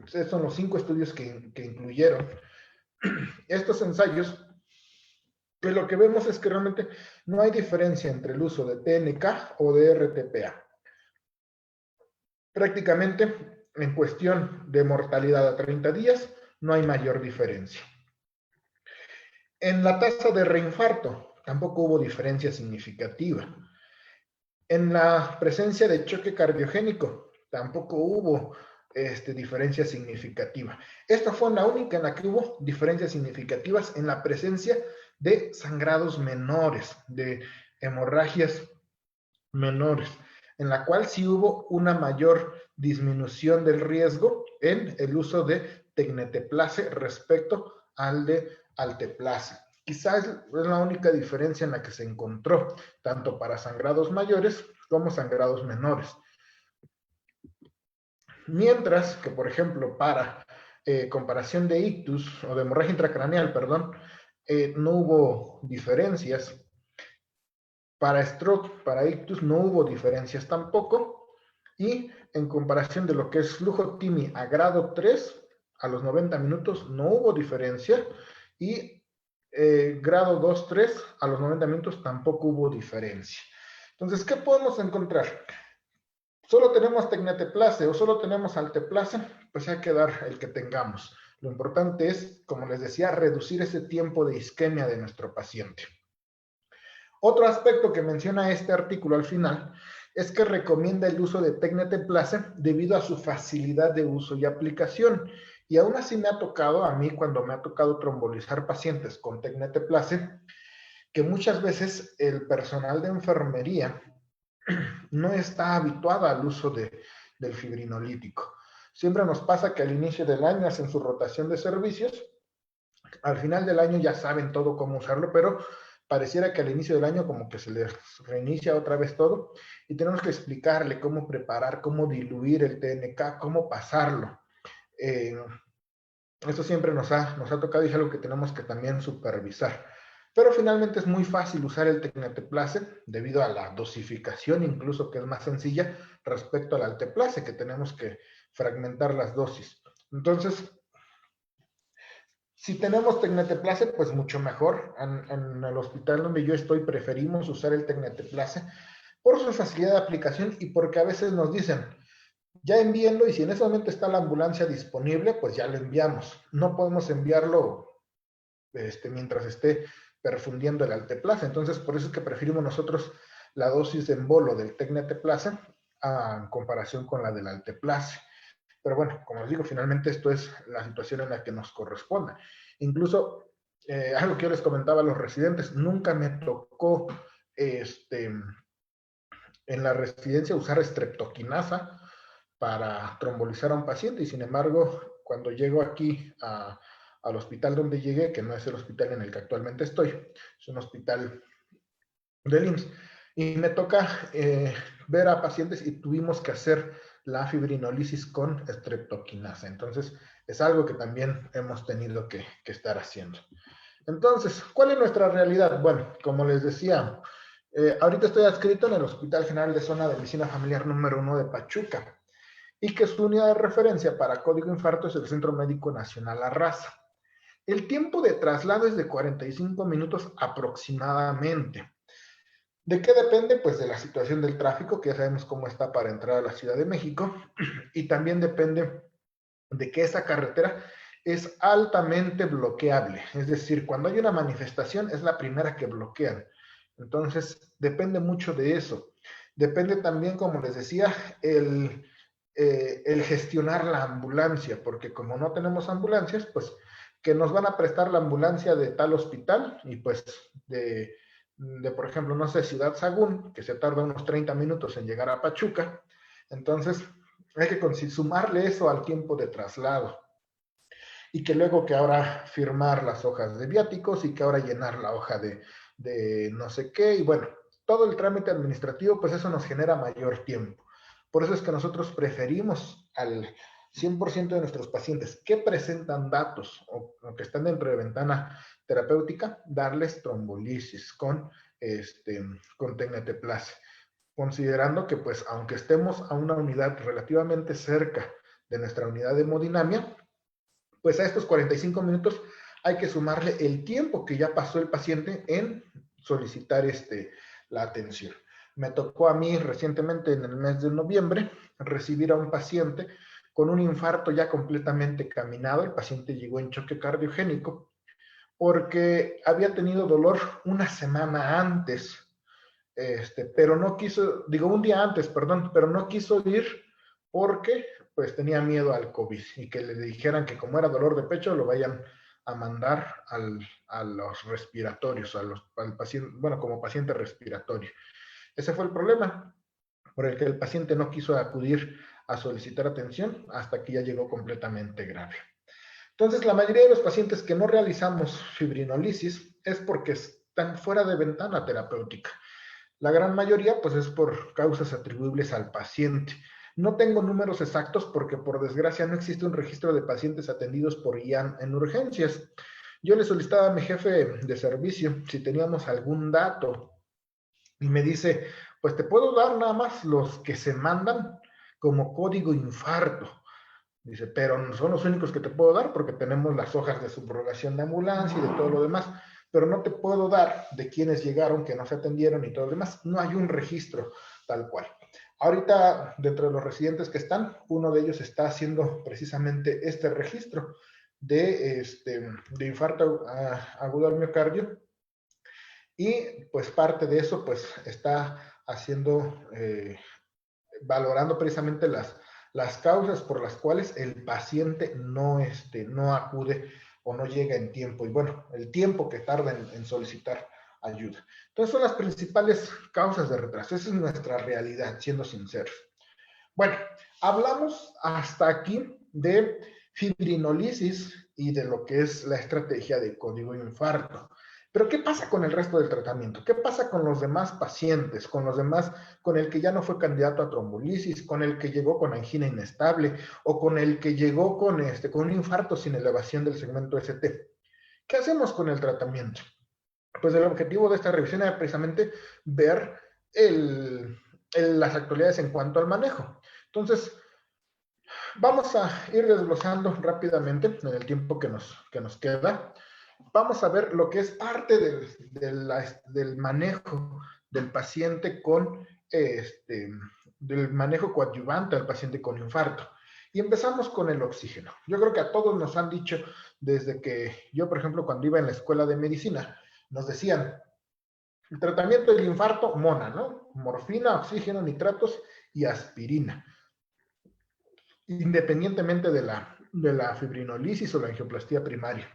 Estos son los 5 estudios que incluyeron. Estos ensayos, pues lo que vemos es que realmente no hay diferencia entre el uso de TNK o de RTPA. Prácticamente en cuestión de mortalidad a 30 días no hay mayor diferencia. En la tasa de reinfarto tampoco hubo diferencia significativa. En la presencia de choque cardiogénico tampoco hubo diferencia significativa. Esta fue la única en la que hubo diferencias significativas en la presencia de sangrados menores, de hemorragias menores, en la cual sí hubo una mayor disminución del riesgo en el uso de tecneteplase respecto al de alteplase. Quizás es la única diferencia en la que se encontró, tanto para sangrados mayores como sangrados menores. Mientras que, por ejemplo, para comparación de ictus, o de hemorragia intracraneal, perdón, no hubo diferencias. Para stroke, para ictus, no hubo diferencias tampoco. Y en comparación de lo que es flujo TIMI a grado 3, a los 90 minutos no hubo diferencia. Y grado 2-3, a los 90 minutos tampoco hubo diferencia. Entonces, ¿qué podemos encontrar? solo tenemos Tecneteplase o solo tenemos Alteplase, pues hay que dar el que tengamos. Lo importante es, como les decía, reducir ese tiempo de isquemia de nuestro paciente. Otro aspecto que menciona este artículo al final es que recomienda el uso de Tecneteplase debido a su facilidad de uso y aplicación. Y aún así me ha tocado, a mí cuando me ha tocado trombolizar pacientes con Tecneteplase, que muchas veces el personal de enfermería no está habituado al uso del fibrinolítico. Siempre nos pasa que al inicio del año hacen su rotación de servicios, al final del año ya saben todo cómo usarlo, pero pareciera que al inicio del año como que se les reinicia otra vez todo y tenemos que explicarle cómo preparar, cómo diluir el TNK, cómo pasarlo. Esto siempre nos ha tocado y es algo que tenemos que también supervisar. Pero finalmente es muy fácil usar el Tecneteplase debido a la dosificación, incluso que es más sencilla respecto al Alteplase, que tenemos que fragmentar las dosis. Entonces, si tenemos Tecneteplase, pues mucho mejor. En el hospital donde yo estoy preferimos usar el Tecneteplase por su facilidad de aplicación y porque a veces nos dicen, ya envíenlo y si en ese momento está la ambulancia disponible, pues ya lo enviamos. No podemos enviarlo mientras esté perfundiendo el Alteplase. Entonces, por eso es que preferimos nosotros la dosis de embolo del Tecneteplase en comparación con la del Alteplase. Pero bueno, como les digo, finalmente esto es la situación en la que nos corresponde. Incluso, algo que yo les comentaba a los residentes, nunca me tocó en la residencia usar streptoquinasa para trombolizar a un paciente y sin embargo, cuando llego aquí al hospital donde llegué, que no es el hospital en el que actualmente estoy, es un hospital del IMSS, y me toca ver a pacientes y tuvimos que hacer la fibrinolisis con streptoquinasa. Entonces, es algo que también hemos tenido que estar haciendo. Entonces, ¿cuál es nuestra realidad? Bueno, como les decía, ahorita estoy adscrito en el Hospital General de Zona de Medicina Familiar número 1 de Pachuca y que su unidad de referencia para código infarto es el Centro Médico Nacional La Raza. El tiempo de traslado es de 45 minutos aproximadamente. ¿De qué depende? Pues de la situación del tráfico, que ya sabemos cómo está para entrar a la Ciudad de México, y también depende de que esa carretera es altamente bloqueable. Es decir, cuando hay una manifestación es la primera que bloquean. Entonces, depende mucho de eso. Depende también, como les decía, el gestionar la ambulancia, porque como no tenemos ambulancias, pues que nos van a prestar la ambulancia de tal hospital y pues de por ejemplo, no sé, Ciudad Sagún, que se tarda unos 30 minutos en llegar a Pachuca. Entonces, hay que sumarle eso al tiempo de traslado. Y que luego que ahora firmar las hojas de viáticos y que ahora llenar la hoja de no sé qué. Y bueno, todo el trámite administrativo, pues eso nos genera mayor tiempo. Por eso es que nosotros preferimos al 100% de nuestros pacientes que presentan datos o que están dentro de ventana terapéutica, darles trombolisis con Tecneteplase, considerando que pues aunque estemos a una unidad relativamente cerca de nuestra unidad de hemodinamia, pues a estos 45 minutos hay que sumarle el tiempo que ya pasó el paciente en solicitar la atención. Me tocó a mí recientemente en el mes de noviembre recibir a un paciente con un infarto ya completamente caminado. El paciente llegó en choque cardiogénico porque había tenido dolor una semana antes, pero no quiso, digo un día antes, perdón, pero no quiso ir porque pues tenía miedo al COVID y que le dijeran que como era dolor de pecho lo vayan a mandar a los respiratorios, al paciente, bueno, como paciente respiratorio. Ese fue el problema por el que el paciente no quiso acudir a solicitar atención hasta que ya llegó completamente grave. Entonces, la mayoría de los pacientes que no realizamos fibrinolisis es porque están fuera de ventana terapéutica. La gran mayoría, pues, es por causas atribuibles al paciente. No tengo números exactos porque, por desgracia, no existe un registro de pacientes atendidos por IAN en urgencias. Yo le solicitaba a mi jefe de servicio si teníamos algún dato y me dice, pues te puedo dar nada más los que se mandan como código infarto. Dice, pero son los únicos que te puedo dar porque tenemos las hojas de subrogación de ambulancia y de todo lo demás, pero no te puedo dar de quienes llegaron, que no se atendieron y todo lo demás. No hay un registro tal cual. Ahorita, dentro de los residentes que están, uno de ellos está haciendo precisamente este registro de infarto agudo al miocardio, y pues parte de eso pues está haciendo, valorando precisamente las causas por las cuales el paciente no acude o no llega en tiempo, y bueno, el tiempo que tarda en solicitar ayuda. Entonces son las principales causas de retraso. Esa es nuestra realidad, siendo sinceros. Bueno, hablamos hasta aquí de fibrinolisis y de lo que es la estrategia de código infarto. Pero ¿qué pasa con el resto del tratamiento? ¿Qué pasa con los demás pacientes, con los demás, con el que ya no fue candidato a trombolisis, con el que llegó con angina inestable o con el que llegó con un infarto sin elevación del segmento ST? ¿Qué hacemos con el tratamiento? Pues el objetivo de esta revisión era precisamente ver las actualidades en cuanto al manejo. Entonces, vamos a ir desglosando rápidamente en el tiempo que nos queda. Vamos a ver lo que es parte del manejo del paciente del manejo coadyuvante al paciente con infarto. Y empezamos con el oxígeno. Yo creo que a todos nos han dicho, desde que yo, por ejemplo, cuando iba en la escuela de medicina, nos decían, el tratamiento del infarto, MONA, ¿no? Morfina, oxígeno, nitratos y aspirina, independientemente de la fibrinolisis o la angioplastía primaria.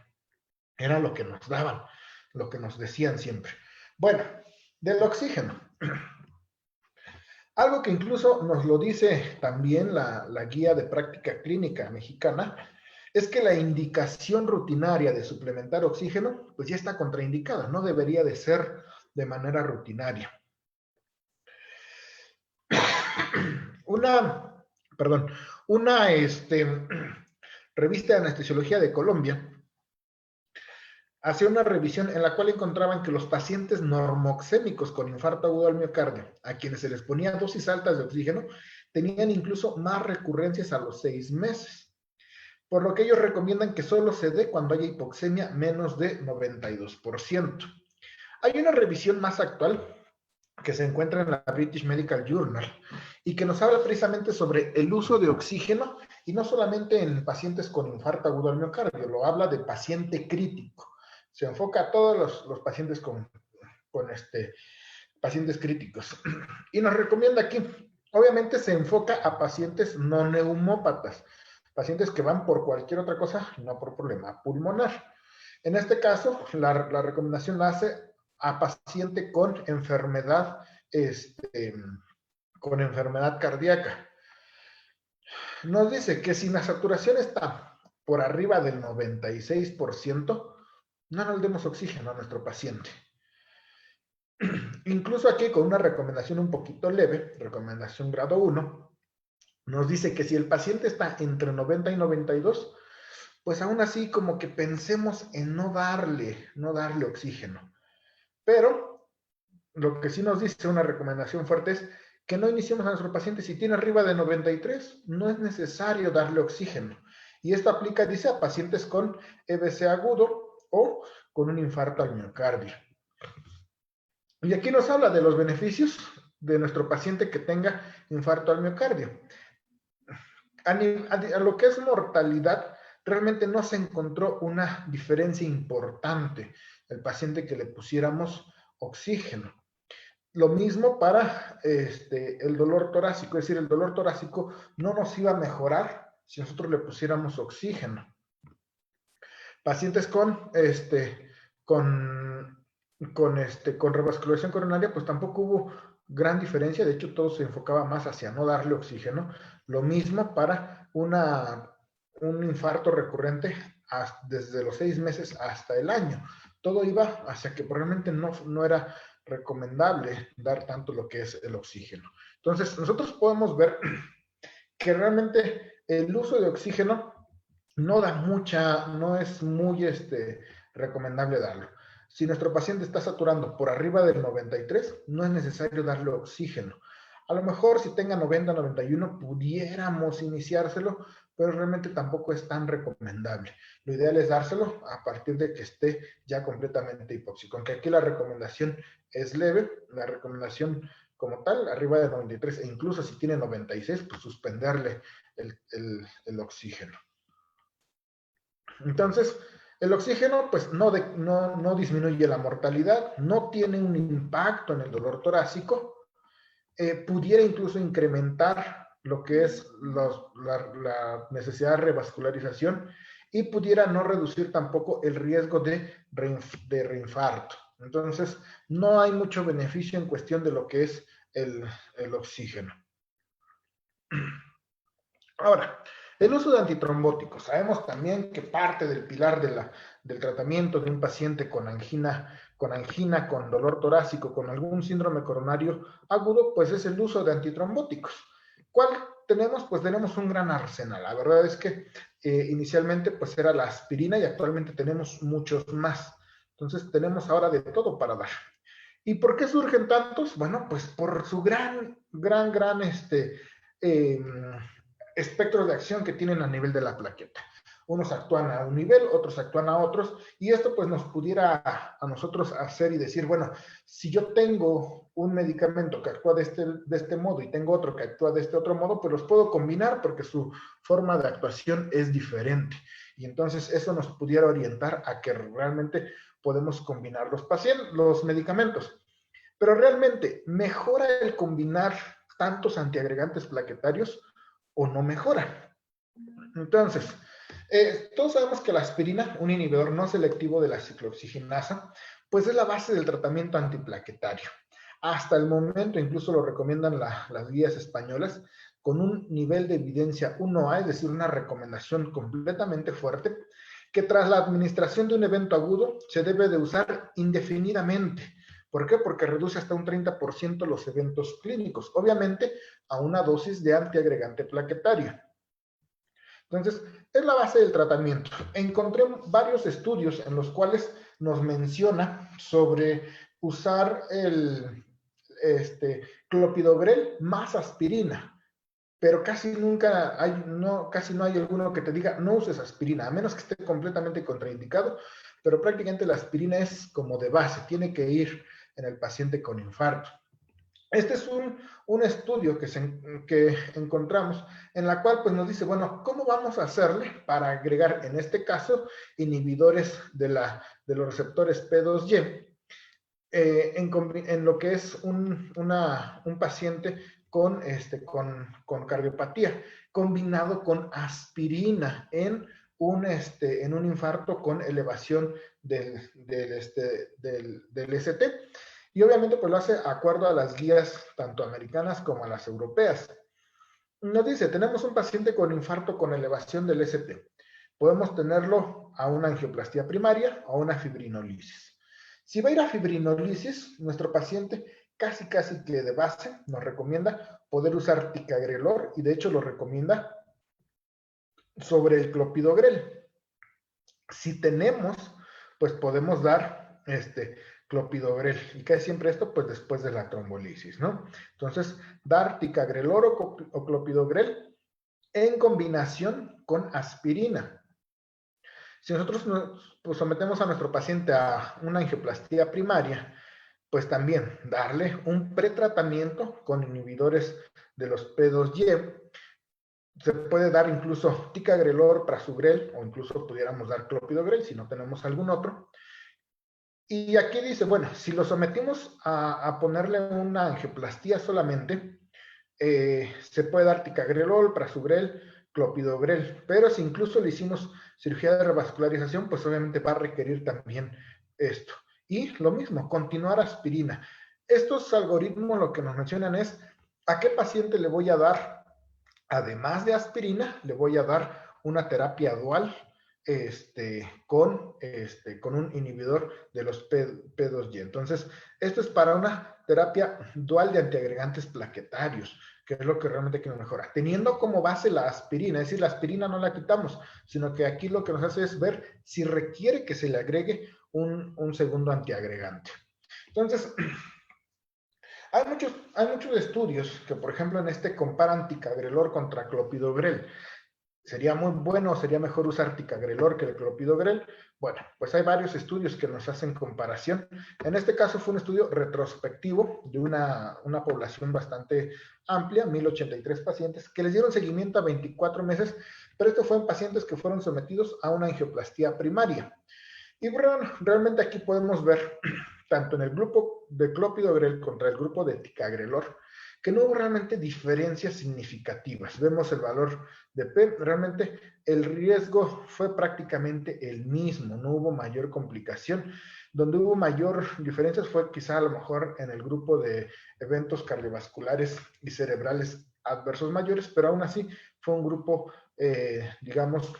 Era lo que nos daban, lo que nos decían siempre. Bueno, del oxígeno. Algo que incluso nos lo dice también la guía de práctica clínica mexicana, es que la indicación rutinaria de suplementar oxígeno, pues ya está contraindicada, no debería de ser de manera rutinaria. Una revista de anestesiología de Colombia hacía una revisión en la cual encontraban que los pacientes normoxémicos con infarto agudo al miocardio, a quienes se les ponía dosis altas de oxígeno, tenían incluso más recurrencias a los 6 meses. Por lo que ellos recomiendan que solo se dé cuando haya hipoxemia menos de 92%. Hay una revisión más actual que se encuentra en la British Medical Journal y que nos habla precisamente sobre el uso de oxígeno, y no solamente en pacientes con infarto agudo al miocardio, lo habla de paciente crítico. Se enfoca a todos los pacientes con pacientes críticos. Y nos recomienda aquí, obviamente se enfoca a pacientes no neumópatas, pacientes que van por cualquier otra cosa, no por problema pulmonar. En este caso, la recomendación la hace a paciente con enfermedad, con enfermedad cardíaca. Nos dice que si la saturación está por arriba del 96%, no nos demos oxígeno a nuestro paciente. Incluso aquí con una recomendación un poquito leve, recomendación grado 1, nos dice que si el paciente está entre 90 y 92, pues aún así como que pensemos en no darle oxígeno. Pero lo que sí nos dice una recomendación fuerte es que no iniciemos a nuestro paciente si tiene arriba de 93, no es necesario darle oxígeno. Y esto aplica, dice, a pacientes con EBC agudo o con un infarto al miocardio. Y aquí nos habla de los beneficios de nuestro paciente que tenga infarto al miocardio. A lo que es mortalidad, realmente no se encontró una diferencia importante el paciente que le pusiéramos oxígeno. Lo mismo para el dolor torácico, es decir, el dolor torácico no nos iba a mejorar si nosotros le pusiéramos oxígeno. Pacientes con revascularización coronaria, pues tampoco hubo gran diferencia, de hecho todo se enfocaba más hacia no darle oxígeno. Lo mismo para un infarto recurrente desde los 6 meses hasta el año. Todo iba hacia que probablemente no era recomendable dar tanto lo que es el oxígeno. Entonces, nosotros podemos ver que realmente el uso de oxígeno no es muy recomendable darlo. Si nuestro paciente está saturando por arriba del 93, no es necesario darle oxígeno. A lo mejor si tenga 90, 91, pudiéramos iniciárselo, pero realmente tampoco es tan recomendable. Lo ideal es dárselo a partir de que esté ya completamente hipóxico. Aunque aquí la recomendación es leve, la recomendación como tal, arriba de 93, e incluso si tiene 96, pues suspenderle el oxígeno. Entonces, el oxígeno pues no disminuye la mortalidad, no tiene un impacto en el dolor torácico, pudiera incluso incrementar lo que es la necesidad de revascularización y pudiera no reducir tampoco el riesgo de reinfarto. Entonces, no hay mucho beneficio en cuestión de lo que es el oxígeno. Ahora, el uso de antitrombóticos. Sabemos también que parte del pilar del tratamiento de un paciente con angina, con dolor torácico, con algún síndrome coronario agudo, pues es el uso de antitrombóticos. ¿Cuál tenemos? Pues tenemos un gran arsenal. La verdad es que inicialmente pues era la aspirina y actualmente tenemos muchos más. Entonces tenemos ahora de todo para dar. ¿Y por qué surgen tantos? Bueno, pues por su gran espectros de acción que tienen a nivel de la plaqueta. Unos actúan a un nivel, otros actúan a otros, y esto pues nos pudiera a nosotros hacer y decir, bueno, si yo tengo un medicamento que actúa de este modo y tengo otro que actúa de este otro modo, pues los puedo combinar porque su forma de actuación es diferente. Y entonces eso nos pudiera orientar a que realmente podemos combinar los medicamentos. Pero realmente, ¿mejora el combinar tantos antiagregantes plaquetarios o no mejora? Entonces, todos sabemos que la aspirina, un inhibidor no selectivo de la ciclooxigenasa, pues es la base del tratamiento antiplaquetario. Hasta el momento, incluso lo recomiendan las guías españolas, con un nivel de evidencia 1A, es decir, una recomendación completamente fuerte, que tras la administración de un evento agudo se debe de usar indefinidamente. ¿Por qué? Porque reduce hasta un 30% los eventos clínicos, obviamente a una dosis de antiagregante plaquetario. Entonces, es la base del tratamiento. Encontré varios estudios en los cuales nos menciona sobre usar el clopidogrel más aspirina, pero casi nunca hay, casi no hay alguno que te diga no uses aspirina, a menos que esté completamente contraindicado, pero prácticamente la aspirina es como de base, tiene que ir en el paciente con infarto. Este es un estudio que encontramos en la cual pues nos dice, bueno, ¿cómo vamos a hacerle para agregar en este caso inhibidores de los receptores P2Y en lo que es un paciente con cardiopatía combinado con aspirina en un infarto con elevación del ST? Y obviamente pues lo hace de acuerdo a las guías tanto americanas como a las europeas. Nos dice, tenemos un paciente con infarto con elevación del ST. Podemos tenerlo a una angioplastia primaria o a una fibrinolisis. Si va a ir a fibrinolisis, nuestro paciente casi que de base nos recomienda poder usar ticagrelor y de hecho lo recomienda sobre el clopidogrel. Si tenemos, pues podemos dar clopidogrel. ¿Y qué es siempre esto? Pues después de la trombolisis, ¿no? Entonces, dar ticagrelor o clopidogrel en combinación con aspirina. Si nosotros pues, sometemos a nuestro paciente a una angioplastia primaria, pues también darle un pretratamiento con inhibidores de los P2Y. Se puede dar incluso ticagrelor, prasugrel, o incluso pudiéramos dar clopidogrel si no tenemos algún otro. Y aquí dice, bueno, si lo sometimos a ponerle una angioplastía solamente, se puede dar ticagrelor, prasugrel, clopidogrel, pero si incluso le hicimos cirugía de revascularización, pues obviamente va a requerir también esto. Y lo mismo, continuar aspirina. Estos algoritmos lo que nos mencionan es a qué paciente le voy a dar, además de aspirina, le voy a dar una terapia dual con un inhibidor de los P2Y. Entonces, esto es para una terapia dual de antiagregantes plaquetarios, que es lo que realmente quiero mejorar. Teniendo como base la aspirina, es decir, la aspirina no la quitamos, sino que aquí lo que nos hace es ver si requiere que se le agregue un segundo antiagregante. Entonces, hay muchos estudios que, por ejemplo, comparan ticagrelor contra clopidogrel. ¿Sería muy bueno, sería mejor usar ticagrelor que el clopidogrel? Bueno, pues hay varios estudios que nos hacen comparación. En este caso fue un estudio retrospectivo de una población bastante amplia, 1083 pacientes, que les dieron seguimiento a 24 meses, pero esto fue en pacientes que fueron sometidos a una angioplastía primaria. Y bueno, realmente aquí podemos ver, tanto en el grupo de clopidogrel contra el grupo de ticagrelor, que no hubo realmente diferencias significativas. Vemos el valor de P, realmente el riesgo fue prácticamente el mismo, no hubo mayor complicación. Donde hubo mayor diferencias fue quizá a lo mejor en el grupo de eventos cardiovasculares y cerebrales adversos mayores, pero aún así fue un grupo, digamos,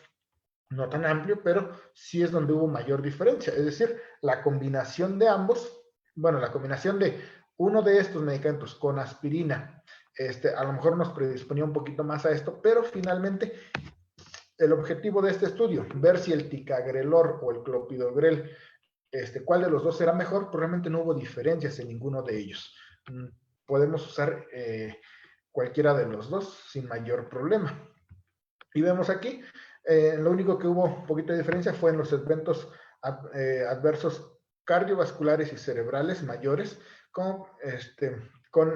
no tan amplio, pero sí es donde hubo mayor diferencia. Es decir, la combinación de ambos, bueno, la combinación de uno de estos medicamentos con aspirina, a lo mejor nos predisponía un poquito más a esto, pero finalmente el objetivo de este estudio, ver si el ticagrelor o el clopidogrel, cuál de los dos era mejor, pues realmente no hubo diferencias en ninguno de ellos. Podemos usar cualquiera de los dos sin mayor problema. Y vemos aquí, lo único que hubo un poquito de diferencia fue en los eventos adversos cardiovasculares y cerebrales mayores con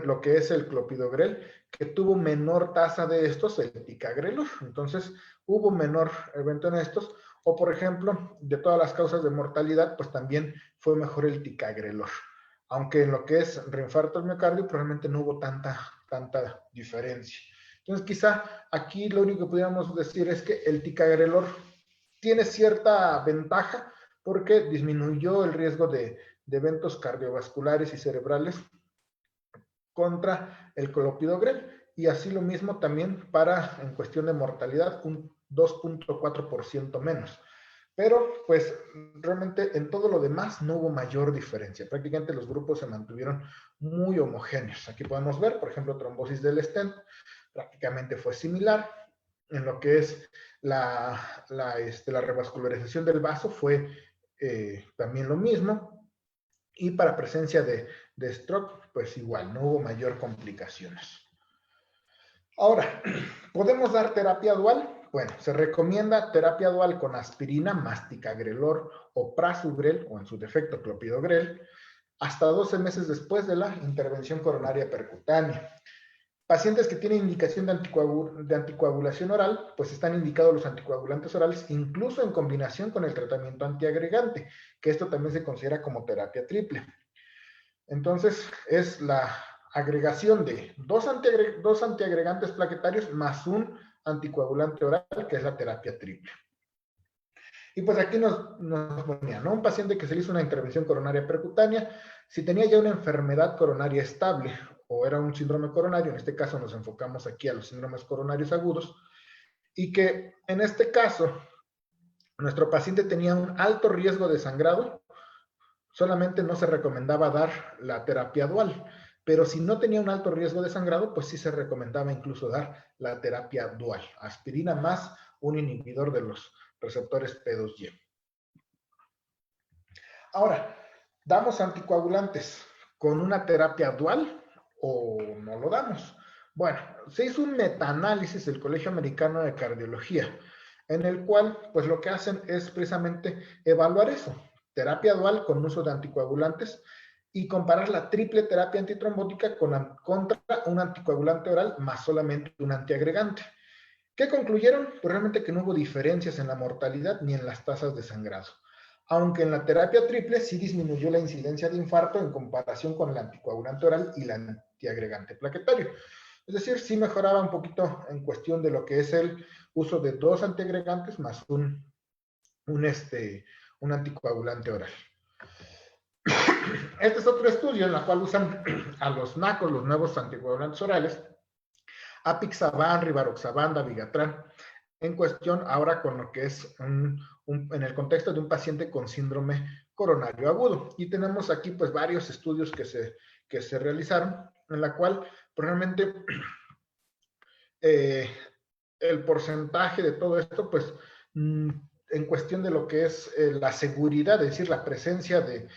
lo que es el clopidogrel, que tuvo menor tasa de estos, el ticagrelor. Entonces, hubo menor evento en estos, o por ejemplo, de todas las causas de mortalidad, pues también fue mejor el ticagrelor. Aunque en lo que es reinfarto al miocardio, probablemente no hubo tanta diferencia. Entonces, quizá aquí lo único que pudiéramos decir es que el ticagrelor tiene cierta ventaja porque disminuyó el riesgo de eventos cardiovasculares y cerebrales contra el clopidogrel, y así lo mismo también para, en cuestión de mortalidad, un 2.4% menos. Pero, pues, realmente en todo lo demás no hubo mayor diferencia. Prácticamente los grupos se mantuvieron muy homogéneos. Aquí podemos ver, por ejemplo, trombosis del stent, prácticamente fue similar. En lo que es la revascularización del vaso fue también lo mismo. Y para presencia de stroke, pues igual, no hubo mayor complicaciones. Ahora, ¿podemos dar terapia dual? Bueno, se recomienda terapia dual con aspirina más ticagrelor o prasugrel, o en su defecto clopidogrel, hasta 12 meses después de la intervención coronaria percutánea. Pacientes que tienen indicación de anticoagulación oral, pues están indicados los anticoagulantes orales, incluso en combinación con el tratamiento antiagregante, que esto también se considera como terapia triple. Entonces, es la agregación de dos antiagregantes plaquetarios más un anticoagulante oral, que es la terapia triple. Y pues aquí nos ponía, ¿no? Un paciente que se le hizo una intervención coronaria percutánea, si tenía ya una enfermedad coronaria estable o era un síndrome coronario, en este caso nos enfocamos aquí a los síndromes coronarios agudos, y que en este caso nuestro paciente tenía un alto riesgo de sangrado, solamente no se recomendaba dar la terapia dual, pero si no tenía un alto riesgo de sangrado, pues sí se recomendaba incluso dar la terapia dual, aspirina más un inhibidor de los receptores P2Y. Ahora, ¿damos anticoagulantes con una terapia dual o no lo damos? Bueno, se hizo un metaanálisis del Colegio Americano de Cardiología, en el cual, pues lo que hacen es precisamente evaluar eso, terapia dual con uso de anticoagulantes, y comparar la triple terapia antitrombótica contra un anticoagulante oral más solamente un antiagregante. ¿Qué concluyeron? Pues realmente que no hubo diferencias en la mortalidad ni en las tasas de sangrado. Aunque en la terapia triple sí disminuyó la incidencia de infarto en comparación con el anticoagulante oral y el antiagregante plaquetario. Es decir, sí mejoraba un poquito en cuestión de lo que es el uso de dos antiagregantes más un anticoagulante oral. Este es otro estudio en el cual usan a los NACOs, los nuevos anticoagulantes orales, apixaban, rivaroxaban, dabigatran, en cuestión ahora con lo que es en el contexto de un paciente con síndrome coronario agudo. Y tenemos aquí pues varios estudios que se realizaron, en la cual probablemente el porcentaje de todo esto, pues en cuestión de lo que es la seguridad, es decir, la presencia de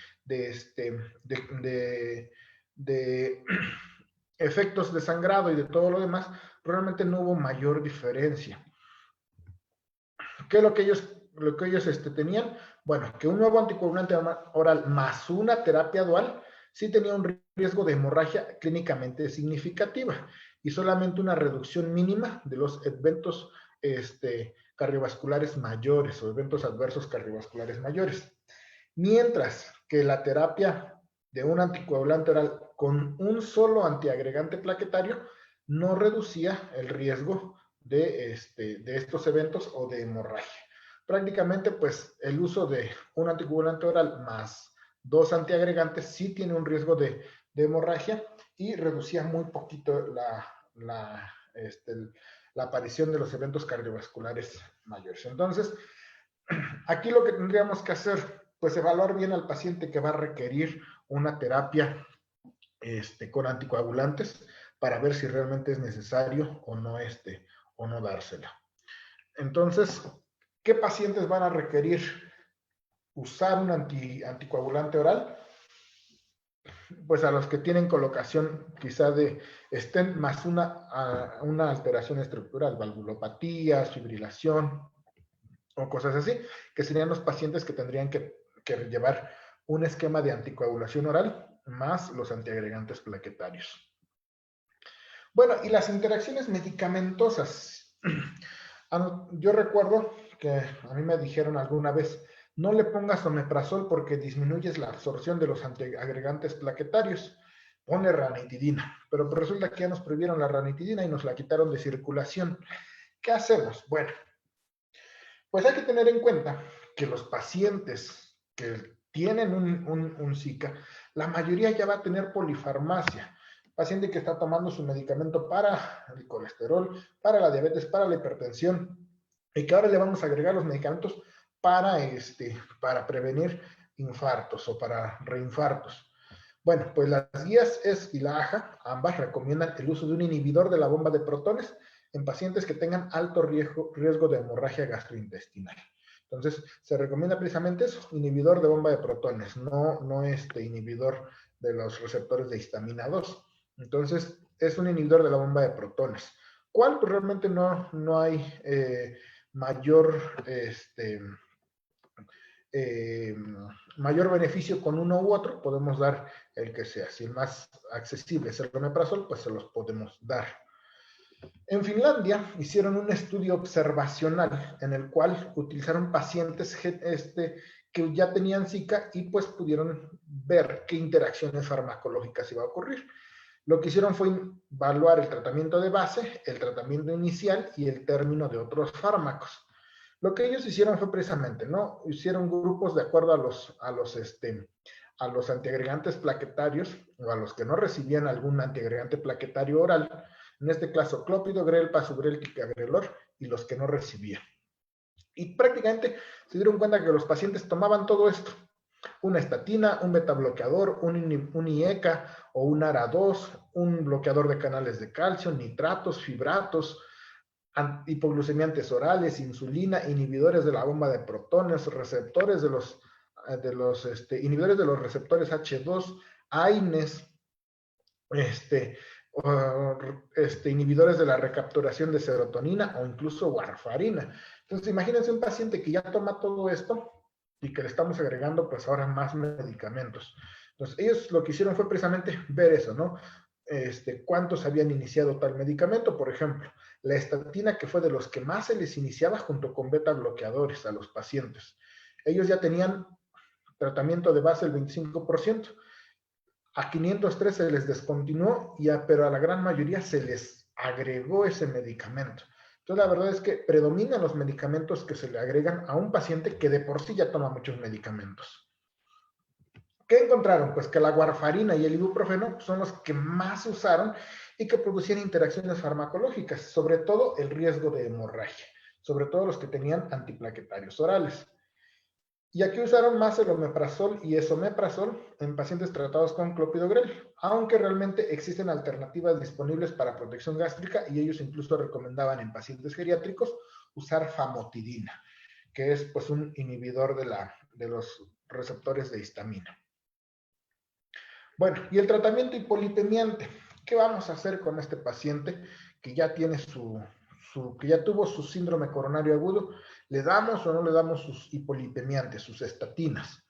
efectos de sangrado y de todo lo demás, realmente no hubo mayor diferencia. ¿Qué es lo que ellos tenían? Bueno, que un nuevo anticoagulante oral más una terapia dual sí tenía un riesgo de hemorragia clínicamente significativa y solamente una reducción mínima de los eventos cardiovasculares mayores o eventos adversos cardiovasculares mayores. Mientras que la terapia de un anticoagulante oral con un solo antiagregante plaquetario no reducía el riesgo de estos eventos o de hemorragia. Prácticamente, pues, el uso de un anticoagulante oral más 2 antiagregantes sí tiene un riesgo de hemorragia y reducía muy poquito la aparición de los eventos cardiovasculares mayores. Entonces, aquí lo que tendríamos que hacer, pues evaluar bien al paciente que va a requerir una terapia con anticoagulantes para ver si realmente es necesario o no dársela. Entonces, ¿qué pacientes van a requerir usar un anticoagulante oral? Pues a los que tienen colocación quizá de stent más una alteración estructural, valvulopatías, fibrilación o cosas así, que serían los pacientes que tendrían que llevar un esquema de anticoagulación oral más los antiagregantes plaquetarios. Bueno, y las interacciones medicamentosas. Yo recuerdo que a mí me dijeron alguna vez, no le pongas omeprazol porque disminuyes la absorción de los antiagregantes plaquetarios. Ponle ranitidina. Pero resulta que ya nos prohibieron la ranitidina y nos la quitaron de circulación. ¿Qué hacemos? Bueno, pues hay que tener en cuenta que los pacientes que tienen un Zika, la mayoría ya va a tener polifarmacia. Paciente que está tomando su medicamento para el colesterol, para la diabetes, para la hipertensión, y que ahora le vamos a agregar los medicamentos para prevenir infartos o para reinfartos. Bueno, pues las guías ES y la AJA, ambas recomiendan el uso de un inhibidor de la bomba de protones en pacientes que tengan alto riesgo de hemorragia gastrointestinal. Entonces, se recomienda precisamente eso, inhibidor de bomba de protones, no inhibidor de los receptores de histamina 2. Entonces, es un inhibidor de la bomba de protones. ¿Cuál? Pues realmente no hay mayor mayor beneficio con uno u otro, podemos dar el que sea. Si el más accesible es el omeprazol, pues se los podemos dar. En Finlandia hicieron un estudio observacional en el cual utilizaron pacientes que ya tenían Zika y pues pudieron ver qué interacciones farmacológicas iba a ocurrir. Lo que hicieron fue evaluar el tratamiento de base, el tratamiento inicial y el término de otros fármacos. Lo que ellos hicieron fue precisamente, ¿no? Hicieron grupos de acuerdo a los antiagregantes plaquetarios o a los que no recibían algún antiagregante plaquetario oral, en este caso clopidogrel, pasugrel, ticagrelor, y los que no recibían. Y prácticamente se dieron cuenta que los pacientes tomaban todo esto, una estatina, un betabloqueador, un IECA o un ARA2, un bloqueador de canales de calcio, nitratos, fibratos, hipoglucemiantes orales, insulina, inhibidores de la bomba de protones, receptores inhibidores de los receptores H2, AINES, inhibidores de la recapturación de serotonina o incluso warfarina. Entonces, imagínense un paciente que ya toma todo esto y que le estamos agregando pues ahora más medicamentos. Entonces, ellos lo que hicieron fue precisamente ver eso, ¿no? Cuántos habían iniciado tal medicamento. Por ejemplo, la estatina, que fue de los que más se les iniciaba junto con beta bloqueadores a los pacientes. Ellos ya tenían tratamiento de base el 25%. A 503 se les descontinuó, pero a la gran mayoría se les agregó ese medicamento. Entonces, la verdad es que predominan los medicamentos que se le agregan a un paciente que de por sí ya toma muchos medicamentos. ¿Qué encontraron? Pues que la warfarina y el ibuprofeno son los que más se usaron y que producían interacciones farmacológicas, sobre todo el riesgo de hemorragia, sobre todo los que tenían antiplaquetarios orales. Y aquí usaron más el omeprazol y esomeprazol en pacientes tratados con clopidogrel, aunque realmente existen alternativas disponibles para protección gástrica y ellos incluso recomendaban en pacientes geriátricos usar famotidina, que es pues un inhibidor de los receptores de histamina. Bueno, y el tratamiento hipolipemiante. ¿Qué vamos a hacer con este paciente que ya tiene su que ya tuvo su síndrome coronario agudo, ¿le damos o no le damos sus hipolipemiantes, sus estatinas?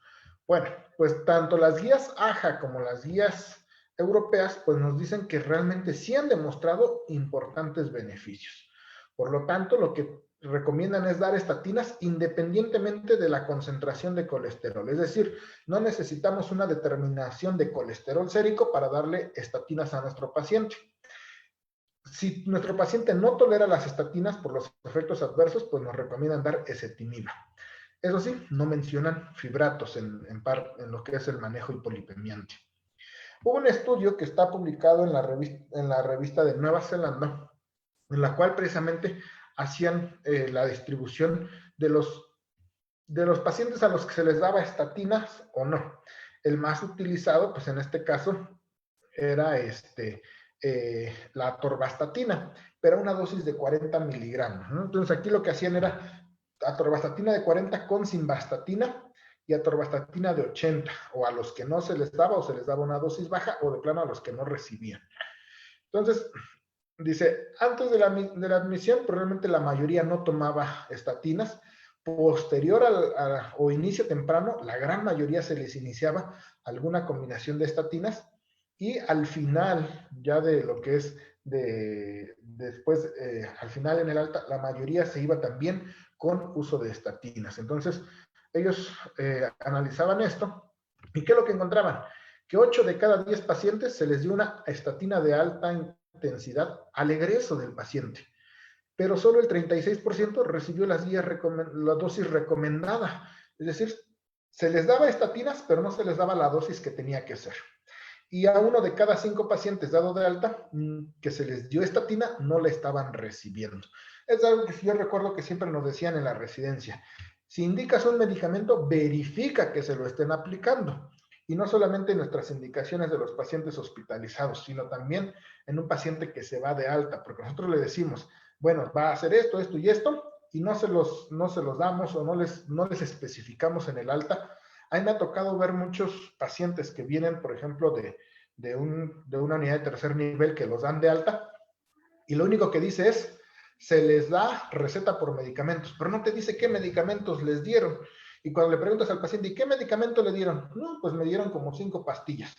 Bueno, pues tanto las guías AJA como las guías europeas, pues nos dicen que realmente sí han demostrado importantes beneficios. Por lo tanto, lo que recomiendan es dar estatinas independientemente de la concentración de colesterol. Es decir, no necesitamos una determinación de colesterol sérico para darle estatinas a nuestro paciente. Si nuestro paciente no tolera las estatinas por los efectos adversos, pues nos recomiendan dar ezetimiba. Eso sí, no mencionan fibratos en lo que es el manejo hipolipemiante. Hubo un estudio que está publicado en la revista de Nueva Zelanda, en la cual precisamente hacían la distribución de los pacientes a los que se les daba estatinas o no. El más utilizado, pues en este caso, era la atorvastatina, pero una dosis de 40 miligramos, ¿no? Entonces aquí lo que hacían era atorvastatina de 40 con simvastatina y atorvastatina de 80, o a los que no se les daba o se les daba una dosis baja, o de plano a los que no recibían. Entonces, dice, antes de la admisión, probablemente la mayoría no tomaba estatinas. Posterior o inicio temprano, la gran mayoría se les iniciaba alguna combinación de estatinas, y al final, ya de lo que es después, al final en el alta, la mayoría se iba también con uso de estatinas. Entonces, ellos analizaban esto, ¿y qué es lo que encontraban? Que 8 de cada 10 pacientes se les dio una estatina de alta intensidad al egreso del paciente, pero solo el 36% recibió la dosis recomendada. Es decir, se les daba estatinas, pero no se les daba la dosis que tenía que ser. Y a 1 de cada 5 pacientes dado de alta que se les dio estatina, no la estaban recibiendo. Es algo que yo recuerdo que siempre nos decían en la residencia. Si indicas un medicamento, verifica que se lo estén aplicando. Y no solamente en nuestras indicaciones de los pacientes hospitalizados, sino también en un paciente que se va de alta, porque nosotros le decimos, bueno, va a hacer esto, esto y esto, y no se los damos o no les especificamos en el alta. A mí me ha tocado ver muchos pacientes que vienen, por ejemplo, de una unidad de tercer nivel que los dan de alta, y lo único que dice es, se les da receta por medicamentos, pero no te dice qué medicamentos les dieron. Y cuando le preguntas al paciente, ¿y qué medicamento le dieron? No, pues me dieron como 5 pastillas,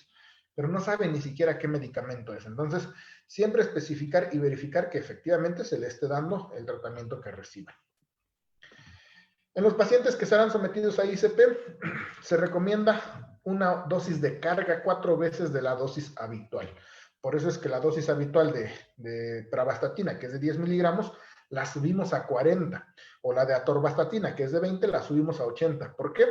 pero no sabe ni siquiera qué medicamento es. Entonces, siempre especificar y verificar que efectivamente se le esté dando el tratamiento que reciban. En los pacientes que serán sometidos a ICP, se recomienda una dosis de carga 4 veces de la dosis habitual. Por eso es que la dosis habitual de pravastatina, que es de 10 miligramos, la subimos a 40. O la de atorvastatina, que es de 20, la subimos a 80. ¿Por qué?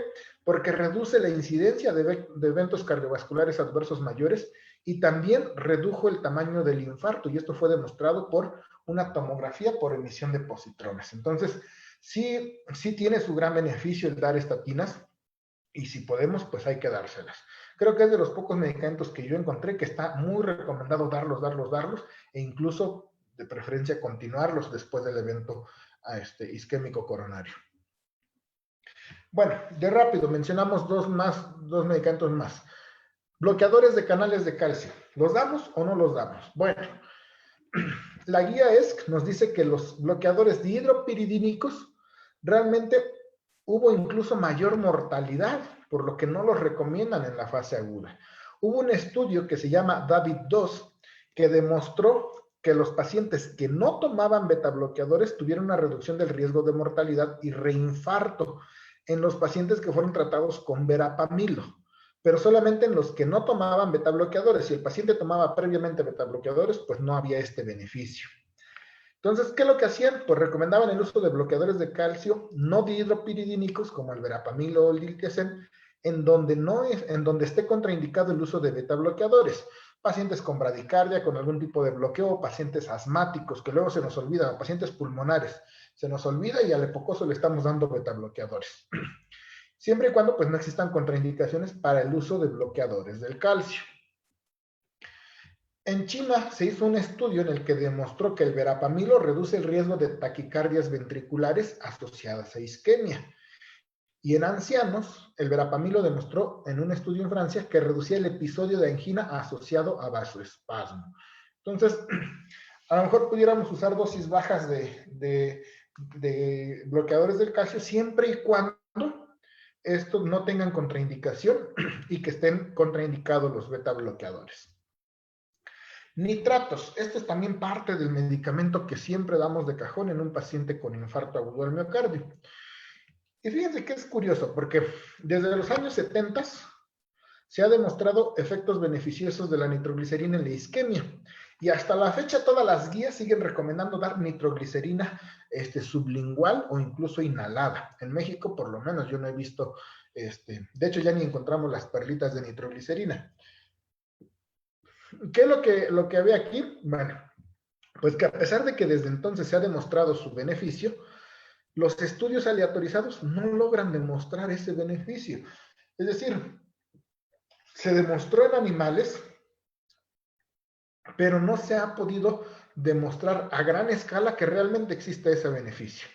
Porque reduce la incidencia de eventos cardiovasculares adversos mayores y también redujo el tamaño del infarto. Y esto fue demostrado por una tomografía por emisión de positrones. Entonces, sí tiene su gran beneficio el dar estatinas, y si podemos, pues hay que dárselas. Creo que es de los pocos medicamentos que yo encontré que está muy recomendado darlos, e incluso de preferencia continuarlos después del evento isquémico coronario. Bueno, de rápido, mencionamos dos medicamentos más. Bloqueadores de canales de calcio. ¿Los damos o no los damos? Bueno, la guía ESC nos dice que los bloqueadores dihidropiridínicos realmente hubo incluso mayor mortalidad, por lo que no los recomiendan en la fase aguda. Hubo un estudio que se llama DAVID-2 que demostró que los pacientes que no tomaban betabloqueadores tuvieron una reducción del riesgo de mortalidad y reinfarto en los pacientes que fueron tratados con verapamilo, pero solamente en los que no tomaban betabloqueadores. Si el paciente tomaba previamente betabloqueadores, pues no había este beneficio. Entonces, ¿qué es lo que hacían? Pues recomendaban el uso de bloqueadores de calcio no dihidropiridínicos como el verapamilo o el diltiazem, en donde esté contraindicado el uso de betabloqueadores. Pacientes con bradicardia, con algún tipo de bloqueo, pacientes asmáticos, que luego se nos olvida, pacientes pulmonares, se nos olvida y al epocoso le estamos dando betabloqueadores. Siempre y cuando pues no existan contraindicaciones para el uso de bloqueadores del calcio. En China se hizo un estudio en el que demostró que el verapamilo reduce el riesgo de taquicardias ventriculares asociadas a isquemia. Y en ancianos, el verapamilo demostró en un estudio en Francia que reducía el episodio de angina asociado a vasoespasmo. Entonces, a lo mejor pudiéramos usar dosis bajas de bloqueadores del calcio siempre y cuando estos no tengan contraindicación y que estén contraindicados los beta bloqueadores. Nitratos, esto es también parte del medicamento que siempre damos de cajón en un paciente con infarto agudo del miocardio. Y fíjense que es curioso, porque desde los años 70 se ha demostrado efectos beneficiosos de la nitroglicerina en la isquemia. Y hasta la fecha todas las guías siguen recomendando dar nitroglicerina sublingual o incluso inhalada. En México, por lo menos, yo no he visto, de hecho ya ni encontramos las perlitas de nitroglicerina. ¿Qué es lo que había aquí? Bueno, pues que a pesar de que desde entonces se ha demostrado su beneficio, los estudios aleatorizados no logran demostrar ese beneficio. Es decir, se demostró en animales, pero no se ha podido demostrar a gran escala que realmente existe ese beneficio.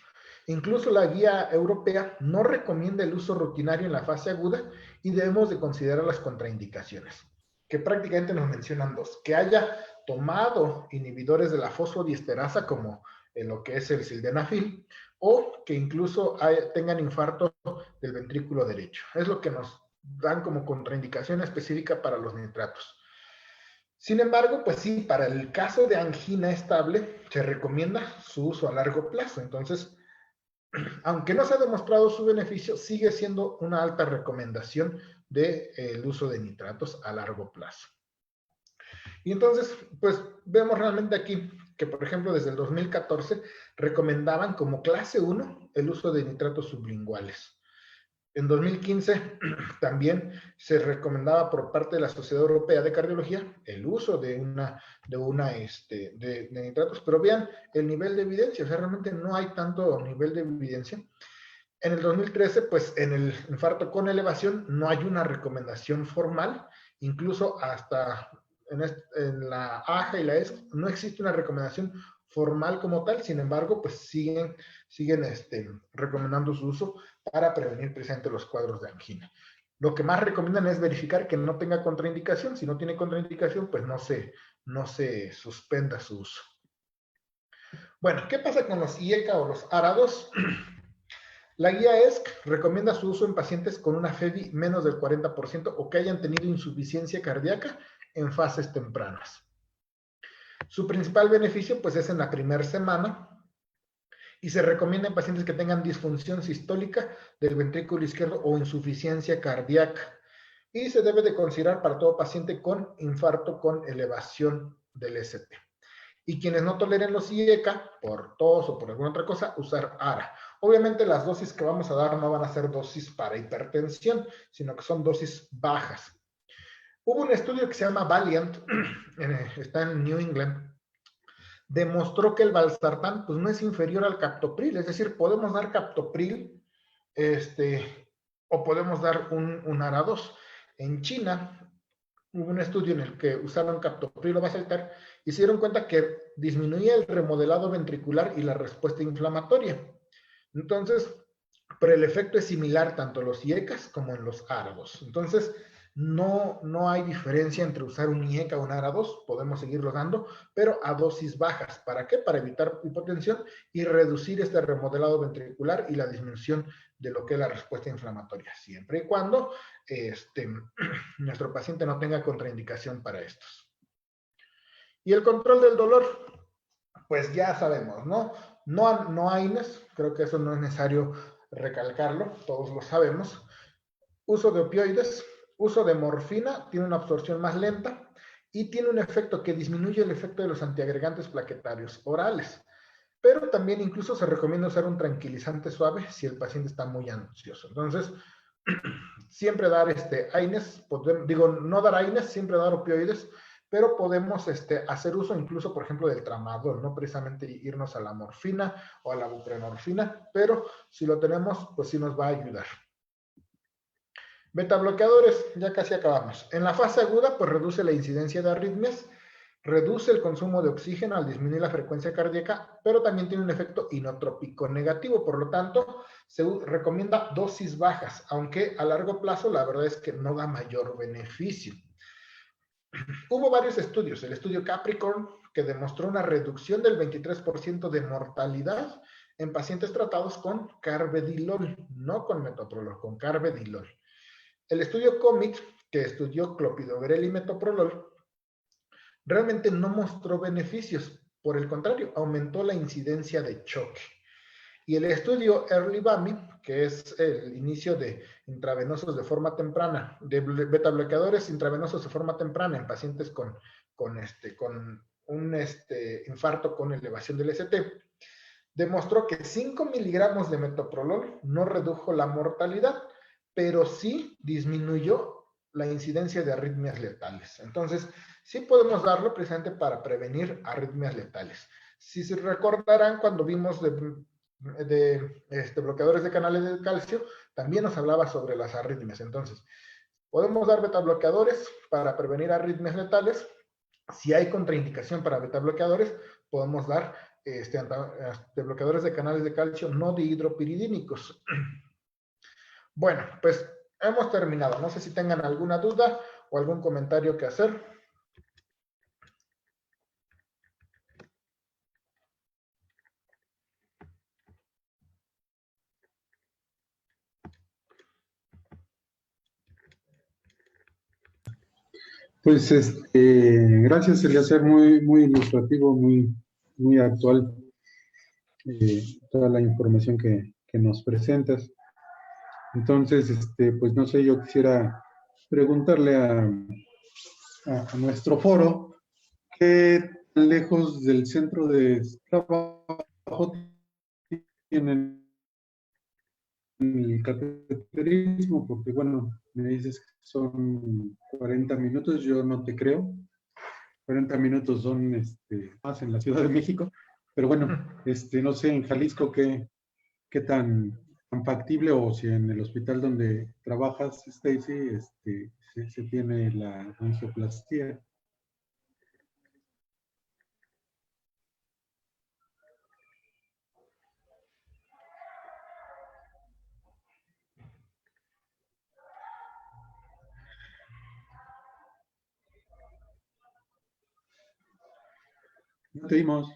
Incluso la guía europea no recomienda el uso rutinario en la fase aguda y debemos de considerar las contraindicaciones, que prácticamente nos mencionan dos: que haya tomado inhibidores de la fosfodiesterasa como lo que es el sildenafil, o que incluso tengan infarto del ventrículo derecho. Es lo que nos dan como contraindicación específica para los nitratos. Sin embargo, pues sí, para el caso de angina estable se recomienda su uso a largo plazo. Entonces, aunque no se ha demostrado su beneficio, sigue siendo una alta recomendación del uso de nitratos a largo plazo. Y entonces, pues vemos realmente aquí que, por ejemplo, desde el 2014 recomendaban como clase 1 el uso de nitratos sublinguales. En 2015 también se recomendaba por parte de la Sociedad Europea de Cardiología el uso de nitratos, pero vean el nivel de evidencia, o sea, realmente no hay tanto nivel de evidencia. En el 2013, pues en el infarto con elevación no hay una recomendación formal, incluso hasta en la AJA y la ESC no existe una recomendación formal como tal. Sin embargo, pues siguen recomendando su uso para prevenir precisamente los cuadros de angina. Lo que más recomiendan es verificar que no tenga contraindicación. Si no tiene contraindicación, pues no se suspenda su uso. Bueno, ¿qué pasa con los IECA o los ARA2? La guía ESC recomienda su uso en pacientes con una FEBI menos del 40% o que hayan tenido insuficiencia cardíaca en fases tempranas. Su principal beneficio pues es en la primera semana y se recomienda en pacientes que tengan disfunción sistólica del ventrículo izquierdo o insuficiencia cardíaca, y se debe de considerar para todo paciente con infarto con elevación del ST. Y quienes no toleren los IECA por tos o por alguna otra cosa, usar ARA. Obviamente las dosis que vamos a dar no van a ser dosis para hipertensión, sino que son dosis bajas. Hubo un estudio que se llama Valiant, está en New England, demostró que el valsartán pues no es inferior al captopril, es decir, podemos dar captopril o podemos dar un ARA2. En China hubo un estudio en el que usaron captopril o valsartán y se dieron cuenta que disminuía el remodelado ventricular y la respuesta inflamatoria. Entonces, pero el efecto es similar tanto en los IECAs como en los ARA2. Entonces, no hay diferencia entre usar un IECA o un ARA2, podemos seguirlo dando, pero a dosis bajas. ¿Para qué? Para evitar hipotensión y reducir este remodelado ventricular y la disminución de lo que es la respuesta inflamatoria, siempre y cuando nuestro paciente no tenga contraindicación para estos. Y el control del dolor, pues ya sabemos, ¿no? No AINES, creo que eso no es necesario recalcarlo, todos lo sabemos. Uso de opioides, uso de morfina, tiene una absorción más lenta y tiene un efecto que disminuye el efecto de los antiagregantes plaquetarios orales. Pero también incluso se recomienda usar un tranquilizante suave si el paciente está muy ansioso. Entonces, siempre dar AINES, no dar AINES, siempre dar opioides, pero podemos hacer uso incluso, por ejemplo, del tramadol, no precisamente irnos a la morfina o a la buprenorfina, pero si lo tenemos, pues sí nos va a ayudar. Beta bloqueadores, ya casi acabamos. En la fase aguda, pues reduce la incidencia de arritmias, reduce el consumo de oxígeno al disminuir la frecuencia cardíaca, pero también tiene un efecto inotrópico negativo, por lo tanto, se recomienda dosis bajas, aunque a largo plazo la verdad es que no da mayor beneficio. hubo varios estudios. El estudio Capricorn, que demostró una reducción del 23% de mortalidad en pacientes tratados con carvedilol, no con metoprolol, con carvedilol. El estudio COMET, que estudió clopidogrel y metoprolol, realmente no mostró beneficios. Por el contrario, aumentó la incidencia de choque. Y el estudio Early-BAMI, que es el inicio de intravenosos de forma temprana, de beta-bloqueadores intravenosos de forma temprana en pacientes con un infarto con elevación del ST, demostró que 5 miligramos de metoprolol no redujo la mortalidad, pero sí disminuyó la incidencia de arritmias letales. Entonces, sí podemos darlo precisamente para prevenir arritmias letales. Si se recordarán, cuando vimos bloqueadores de canales de calcio, también nos hablaba sobre las arritmias. Entonces, podemos dar betabloqueadores para prevenir arritmias letales. Si hay contraindicación para betabloqueadores, podemos dar bloqueadores de canales de calcio no dihidropiridínicos. Bueno, pues hemos terminado. No sé si tengan alguna duda o algún comentario que hacer. Pues gracias, Eliezer, muy ilustrativo, muy actual, toda la información que nos presentas. Entonces, pues no sé, yo quisiera preguntarle a nuestro foro, ¿qué tan lejos del centro de trabajo tienen el cateterismo? Porque bueno, me dices que son 40 minutos, yo no te creo. 40 minutos son más en la Ciudad de México, pero bueno, no sé en Jalisco qué tan factible, o si en el hospital donde trabajas, Stacy, se tiene la angioplastía. No te dimos.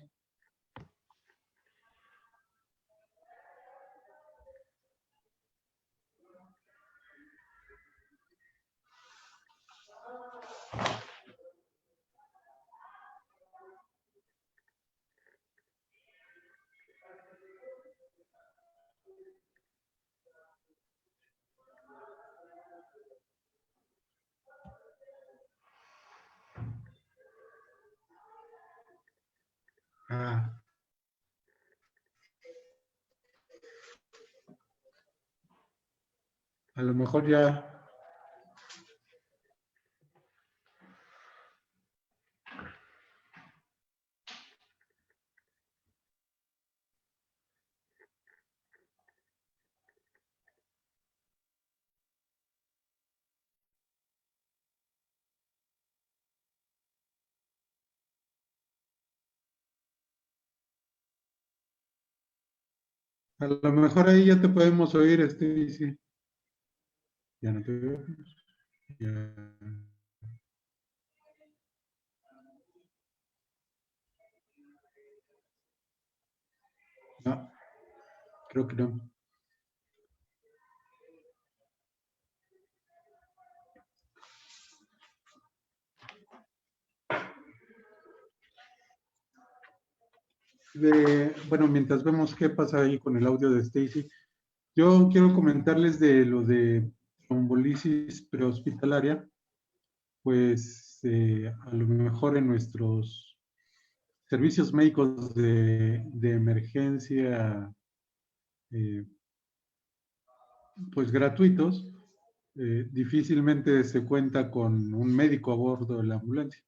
Ah. A lo mejor ya. A lo mejor ahí ya te podemos oír, sí. Ya no te veo. Ya. No, creo que no. Bueno, mientras vemos qué pasa ahí con el audio de Stacy, yo quiero comentarles de lo de trombolisis prehospitalaria. Pues a lo mejor en nuestros servicios médicos de emergencia, pues gratuitos, difícilmente se cuenta con un médico a bordo de la ambulancia.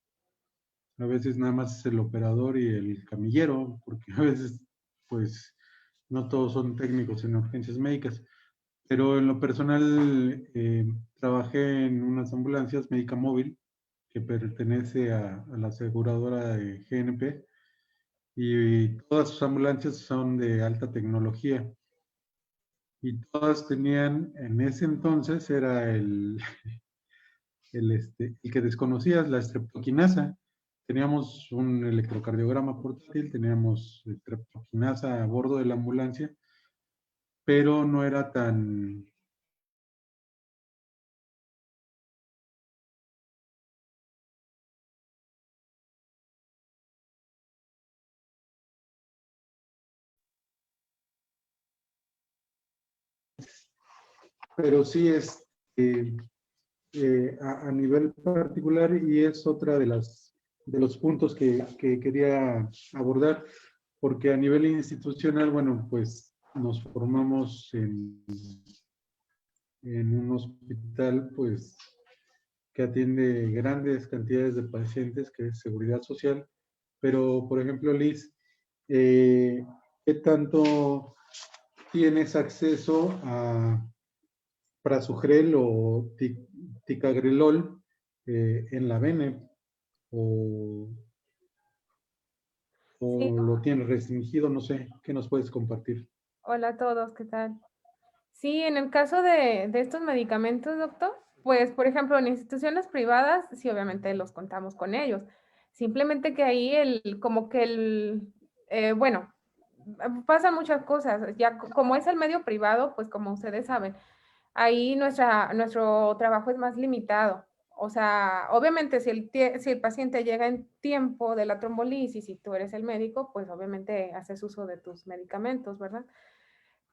A veces nada más es el operador y el camillero, porque a veces, pues, no todos son técnicos en urgencias médicas. Pero en lo personal, trabajé en unas ambulancias médica móvil que pertenece a la aseguradora de GNP, y todas sus ambulancias son de alta tecnología. Y todas tenían, en ese entonces era el que desconocías, la streptoquinasa. Teníamos un electrocardiograma portátil, teníamos streptoquinasa a bordo de la ambulancia, pero no era tan... Pero sí es a nivel particular, y es otra de los puntos que quería abordar, porque a nivel institucional, bueno, pues nos formamos en un hospital, pues, que atiende grandes cantidades de pacientes, que es Seguridad Social. Pero, por ejemplo, Liz, ¿qué tanto tienes acceso a prasugrel o ticagrelol en la VENE? Sí, ¿O lo tienes restringido? No sé, ¿qué nos puedes compartir? hola a todos, ¿qué tal? Sí, en el caso de estos medicamentos, doctor, pues, por ejemplo, en instituciones privadas, sí, obviamente los contamos con ellos. Simplemente que ahí como que bueno, pasan muchas cosas. Ya como es el medio privado, pues como ustedes saben, ahí nuestro trabajo es más limitado. O sea, obviamente si el paciente llega en tiempo de la trombolisis y tú eres el médico, pues obviamente haces uso de tus medicamentos, ¿verdad?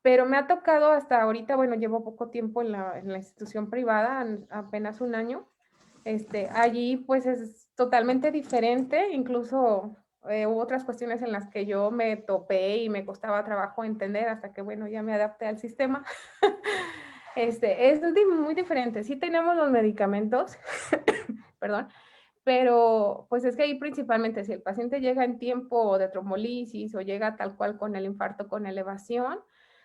Pero me ha tocado hasta ahorita, bueno, llevo poco tiempo en la institución privada, apenas un año. Allí pues es totalmente diferente, incluso hubo otras cuestiones en las que yo me topé y me costaba trabajo entender hasta que, bueno, ya me adapté al sistema. Es muy diferente. Sí tenemos los medicamentos, perdón, pero pues es que ahí principalmente si el paciente llega en tiempo de trombolisis o llega tal cual con el infarto con elevación,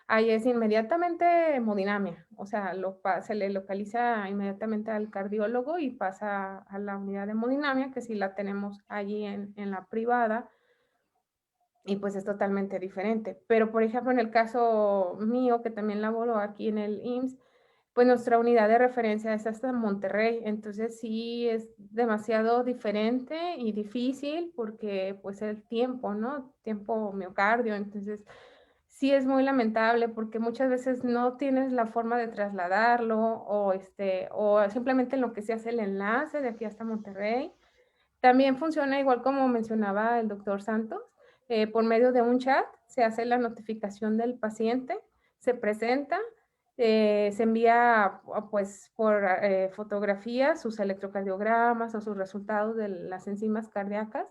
ahí es inmediatamente hemodinamia, o sea, se le localiza inmediatamente al cardiólogo y pasa a la unidad de hemodinamia, que sí la tenemos allí en la privada, y pues es totalmente diferente. Pero, por ejemplo, en el caso mío, que también laboro aquí en el IMSS, pues nuestra unidad de referencia es hasta Monterrey, entonces sí es demasiado diferente y difícil porque pues el tiempo, ¿no? Tiempo miocardio, entonces sí es muy lamentable porque muchas veces no tienes la forma de trasladarlo o simplemente en lo que se hace el enlace de aquí hasta Monterrey. También funciona igual como mencionaba el doctor Santos, por medio de un chat se hace la notificación del paciente, se presenta, se envía pues por fotografía sus electrocardiogramas o sus resultados de las enzimas cardíacas,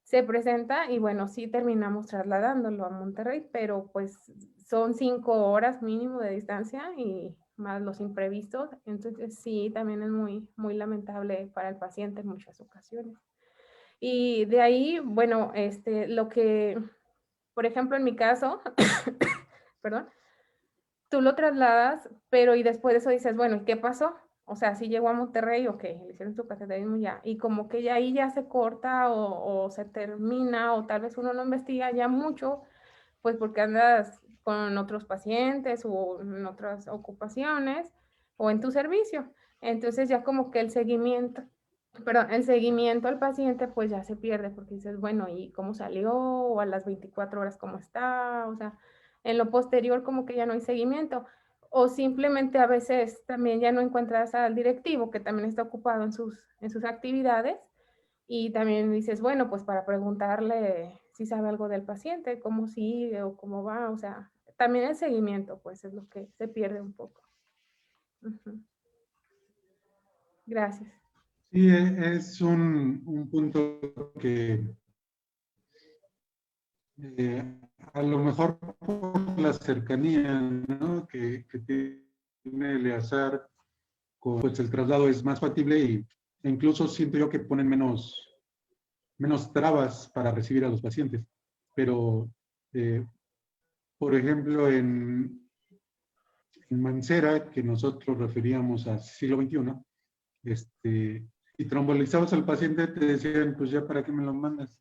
se presenta y bueno, sí terminamos trasladándolo a Monterrey, pero pues son 5 horas mínimo de distancia y más los imprevistos, entonces sí, también es muy lamentable para el paciente en muchas ocasiones. Y de ahí, bueno, lo que, por ejemplo, en mi caso, perdón, tú lo trasladas, pero y después de eso dices, bueno, ¿qué pasó? O sea, si llegó a Monterrey, ok, le hicieron su cateterismo ya, y como que ya ahí ya se corta o se termina, o tal vez uno no investiga ya mucho, pues porque andas con otros pacientes o en otras ocupaciones o en tu servicio. Entonces ya como que el seguimiento al paciente pues ya se pierde porque dices, bueno, ¿y cómo salió? O a las 24 horas, ¿cómo está? O sea, en lo posterior como que ya no hay seguimiento. O simplemente a veces también ya no encuentras al directivo que también está ocupado en sus actividades y también dices, bueno, pues para preguntarle si sabe algo del paciente, cómo sigue o cómo va, o sea, también el seguimiento, pues es lo que se pierde un poco. Uh-huh. Gracias. Sí, es un punto que a lo mejor por la cercanía, ¿no? que tiene Eleazar, pues el traslado es más factible e incluso siento yo que ponen menos trabas para recibir a los pacientes. Pero, por ejemplo, en Mancera, que nosotros referíamos a siglo XXI, y trombolizabas al paciente, te decían, pues ya para qué me lo mandas.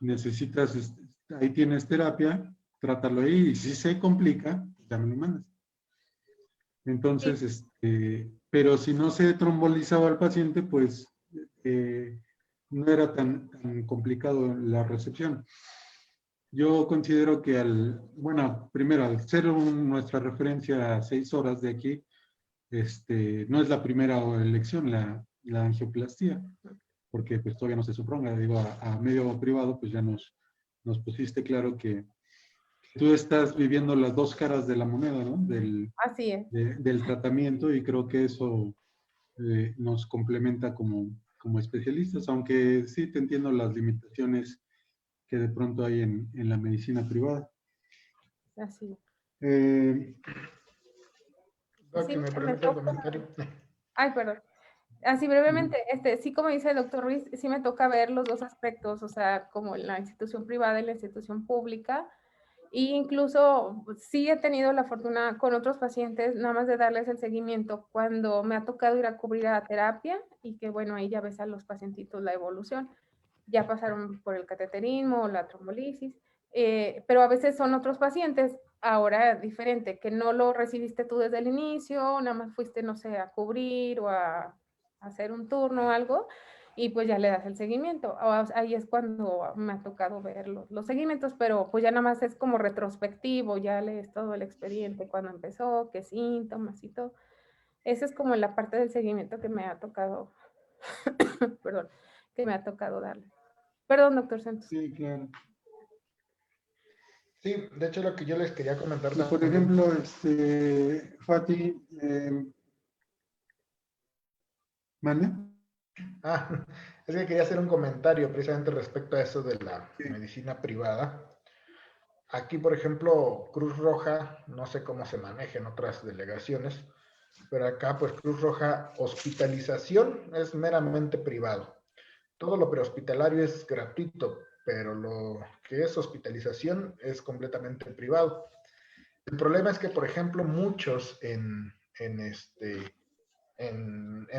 Necesitas, ahí tienes terapia, trátalo ahí, y si se complica, ya me lo mandas. Sí. Entonces, pero si no se trombolizaba al paciente, pues no era tan complicado la recepción. Yo considero que bueno, primero, al ser nuestra referencia a 6 horas de aquí, no es la primera elección la angioplastía, porque pues todavía no se supronga. Digo, a medio privado, pues ya nos pusiste claro que tú estás viviendo las dos caras de la moneda, ¿no? Así es. Del tratamiento, y creo que eso nos complementa como especialistas, aunque sí te entiendo las limitaciones que de pronto hay en la medicina privada. Así. Que me permite el comentario. Ay, perdón. Así brevemente, sí, como dice el doctor Ruiz, sí me toca ver los dos aspectos, o sea, como la institución privada y la institución pública. E incluso sí he tenido la fortuna con otros pacientes, nada más de darles el seguimiento cuando me ha tocado ir a cubrir a terapia, y que bueno, ahí ya ves a los pacientitos la evolución. Ya pasaron por el cateterismo, la trombolisis, pero a veces son otros pacientes, ahora diferente, que no lo recibiste tú desde el inicio, nada más fuiste, no sé, a cubrir o a hacer un turno o algo, y pues ya le das el seguimiento. Ahí es cuando me ha tocado ver los seguimientos, pero pues ya nada más es como retrospectivo, ya lees todo el expediente, cuando empezó, qué síntomas y todo. Esa es como la parte del seguimiento que me ha tocado, perdón, que me ha tocado darle. Perdón, doctor Santos. Sí, claro. Sí, de hecho lo que yo les quería comentar Y por también. ejemplo, Fati, ¿mande? Es que quería hacer un comentario precisamente respecto a eso de la Sí. medicina privada. Aquí, por ejemplo, Cruz Roja, no sé cómo se maneja en otras delegaciones, pero acá, pues Cruz Roja, hospitalización es meramente privado. Todo lo prehospitalario es gratuito, pero lo que es hospitalización es completamente privado. El problema es que, por ejemplo, muchos en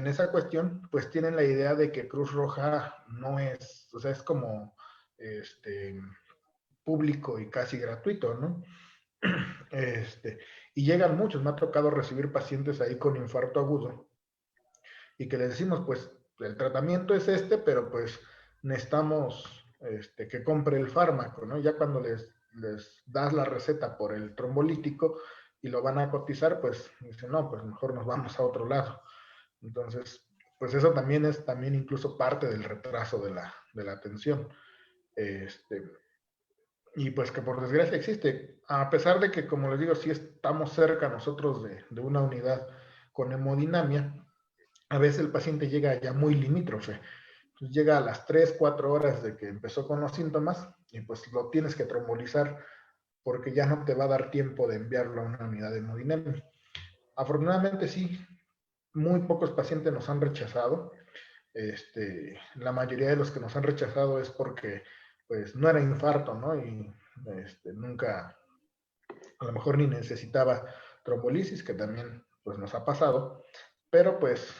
esa cuestión, pues tienen la idea de que Cruz Roja no es, o sea, es como público y casi gratuito, ¿no? Y llegan muchos, me ha tocado recibir pacientes ahí con infarto agudo y que les decimos, pues, el tratamiento es pero pues necesitamos que compre el fármaco, ¿no? Ya cuando les das la receta por el trombolítico y lo van a cotizar, pues dicen, no, pues mejor nos vamos a otro lado. Entonces, pues eso también es incluso parte del retraso de la atención. Y pues que por desgracia existe, a pesar de que, como les digo, sí estamos cerca nosotros de una unidad con hemodinamia, a veces el paciente llega ya muy limítrofe. Entonces llega a las 3, 4 horas de que empezó con los síntomas y pues lo tienes que trombolizar porque ya no te va a dar tiempo de enviarlo a una unidad de hemodinamia. Afortunadamente sí, muy pocos pacientes nos han rechazado. La mayoría de los que nos han rechazado es porque pues no era infarto, ¿no? Y nunca, a lo mejor ni necesitaba trombolisis, que también pues nos ha pasado, pero pues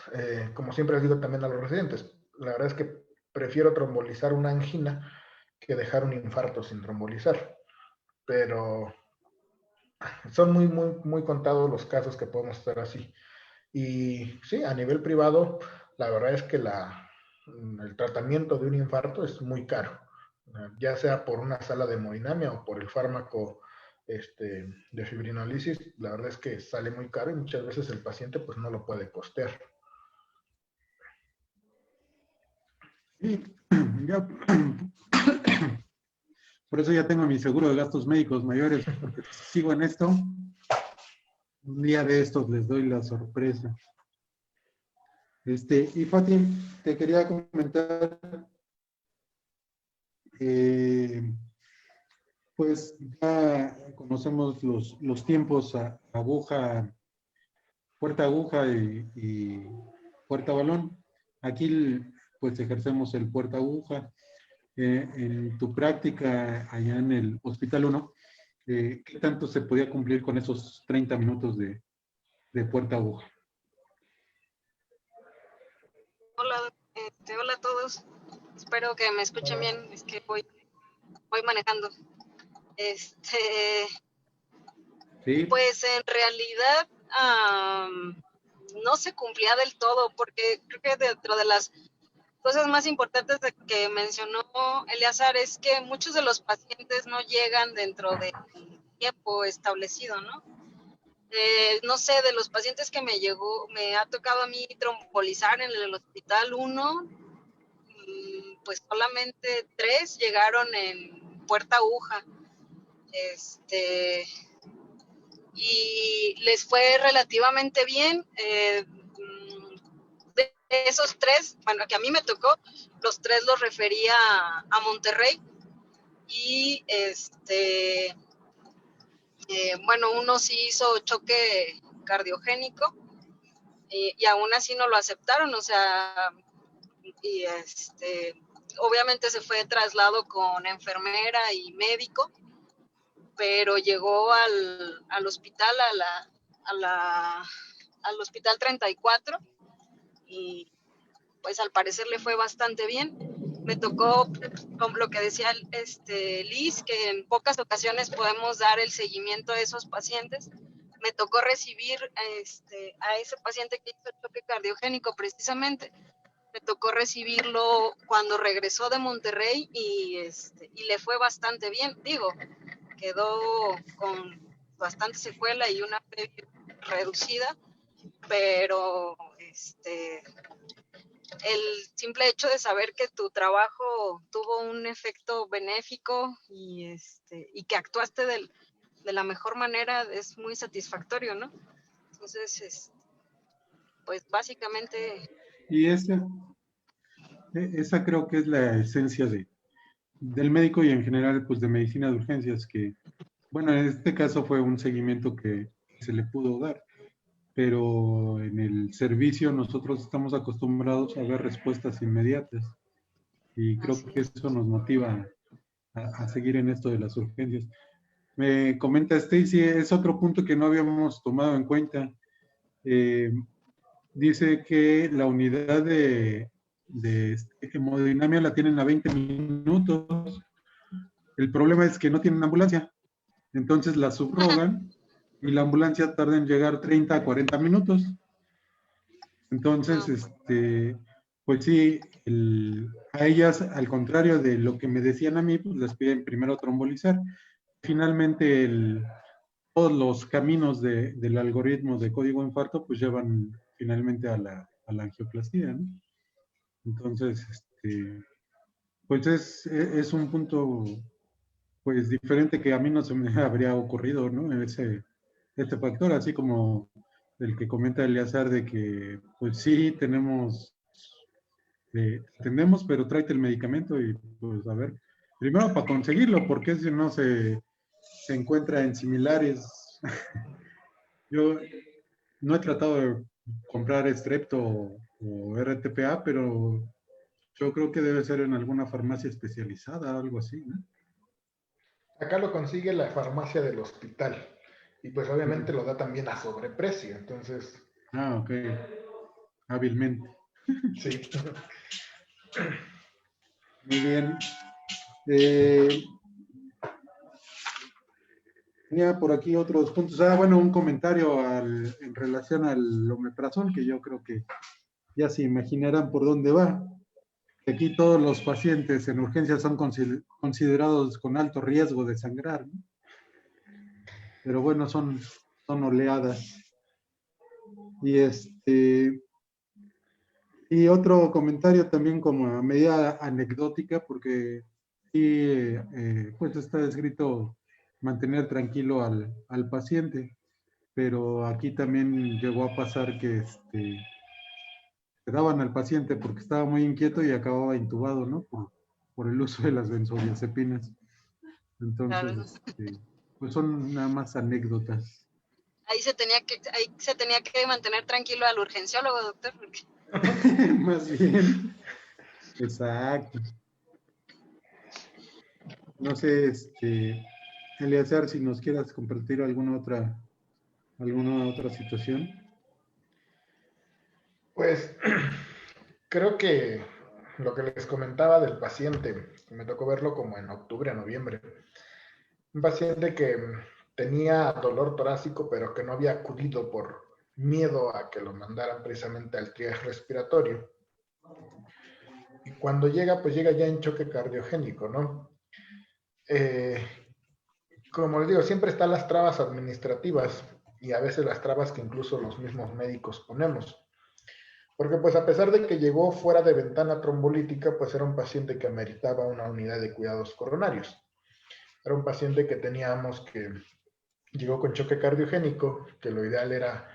como siempre les digo también a los residentes, la verdad es que prefiero trombolizar una angina que dejar un infarto sin trombolizar, pero son muy, muy, muy contados los casos que podemos estar así. Y sí, a nivel privado, la verdad es que el tratamiento de un infarto es muy caro, ya sea por una sala de hemodinamia o por el fármaco de fibrinolisis. La verdad es que sale muy caro y muchas veces el paciente pues no lo puede costear. Sí, ya, por eso ya tengo mi seguro de gastos médicos mayores, porque si sigo en esto, un día de estos les doy la sorpresa. Y Fati, te quería comentar, pues ya conocemos los tiempos aguja, puerta aguja y puerta balón. Aquí pues ejercemos el puerta aguja. En tu práctica allá en el Hospital 1, ¿qué tanto se podía cumplir con esos 30 minutos de puerta aguja? Hola, hola a todos. Espero que me escuchen bien. Es que voy manejando. Sí. Pues en realidad no se cumplía del todo, porque creo que dentro de las cosas más importantes que mencionó Eleazar es que muchos de los pacientes no llegan dentro del tiempo establecido, ¿no? No sé, de los pacientes que me ha tocado a mí trombolizar en el hospital 1, pues solamente 3 llegaron en puerta aguja. Y les fue relativamente bien. De esos 3, bueno, que a mí me tocó, los 3 los refería a Monterrey. Y bueno, uno sí hizo choque cardiogénico y aún así no lo aceptaron, o sea, y obviamente se fue traslado con enfermera y médico, pero llegó al hospital, al hospital 34, y pues al parecer le fue bastante bien. Me tocó, como lo que decía Liz, que en pocas ocasiones podemos dar el seguimiento a esos pacientes. Me tocó recibir a ese paciente que hizo el choque cardiogénico precisamente. Me tocó recibirlo cuando regresó de Monterrey y le fue bastante bien. Digo, quedó con bastante secuela y una fe reducida, pero el simple hecho de saber que tu trabajo tuvo un efecto benéfico y que actuaste de la mejor manera es muy satisfactorio, ¿no? Entonces, pues básicamente... Y esa creo que es la esencia del médico y en general pues de medicina de urgencias, que bueno, en este caso fue un seguimiento que se le pudo dar, pero en el servicio nosotros estamos acostumbrados a ver respuestas inmediatas y creo que eso nos motiva a seguir en esto de las urgencias. Me comenta Stacy, es otro punto que no habíamos tomado en cuenta. Dice que la unidad de hemodinamia la tienen a 20 minutos. El problema es que no tienen ambulancia. Entonces la subrogan y la ambulancia tarda en llegar 30 a 40 minutos. Entonces, pues sí, a ellas, al contrario de lo que me decían a mí, pues les piden primero trombolizar. Finalmente, todos los caminos del algoritmo de código infarto, pues llevan finalmente a la angioplastía, ¿no? Entonces, pues es un punto, pues diferente que a mí no se me habría ocurrido, ¿no? Este factor, así como el que comenta Eleazar de que, pues sí, atendemos, pero tráete el medicamento y, pues, a ver, primero para conseguirlo, porque si no se encuentra en similares. Yo no he tratado de comprar Strepto o RTPA, pero yo creo que debe ser en alguna farmacia especializada, algo así, ¿no? Acá lo consigue la farmacia del hospital y pues obviamente lo da también a sobreprecio, entonces... Ah, ok. Hábilmente. Sí. Muy bien. Tenía por aquí otros puntos. Bueno, un comentario en relación al omeprazol, que yo creo que ya se imaginarán por dónde va. Aquí todos los pacientes en urgencias son considerados con alto riesgo de sangrar, ¿no? Pero bueno, son oleadas. Y otro comentario también como a medida anecdótica, porque sí, pues está escrito mantener tranquilo al paciente, pero aquí también llegó a pasar que daban al paciente porque estaba muy inquieto y acababa intubado, ¿no? Por el uso de las benzodiazepinas. Entonces, pues son nada más anécdotas. Ahí se tenía que mantener tranquilo al urgenciólogo, doctor. Porque... Más bien. Exacto. No sé, Eleazar, si nos quieras compartir alguna otra situación. Pues creo que lo que les comentaba del paciente, me tocó verlo como en octubre, noviembre. Un paciente que tenía dolor torácico, pero que no había acudido por miedo a que lo mandaran precisamente al triage respiratorio. Y cuando llega, pues llega ya en choque cardiogénico, ¿no? Como les digo, siempre están las trabas administrativas y a veces las trabas que incluso los mismos médicos ponemos. Porque pues a pesar de que llegó fuera de ventana trombolítica, pues era un paciente que ameritaba una unidad de cuidados coronarios. Era un paciente que teníamos que llegó con choque cardiogénico, que lo ideal era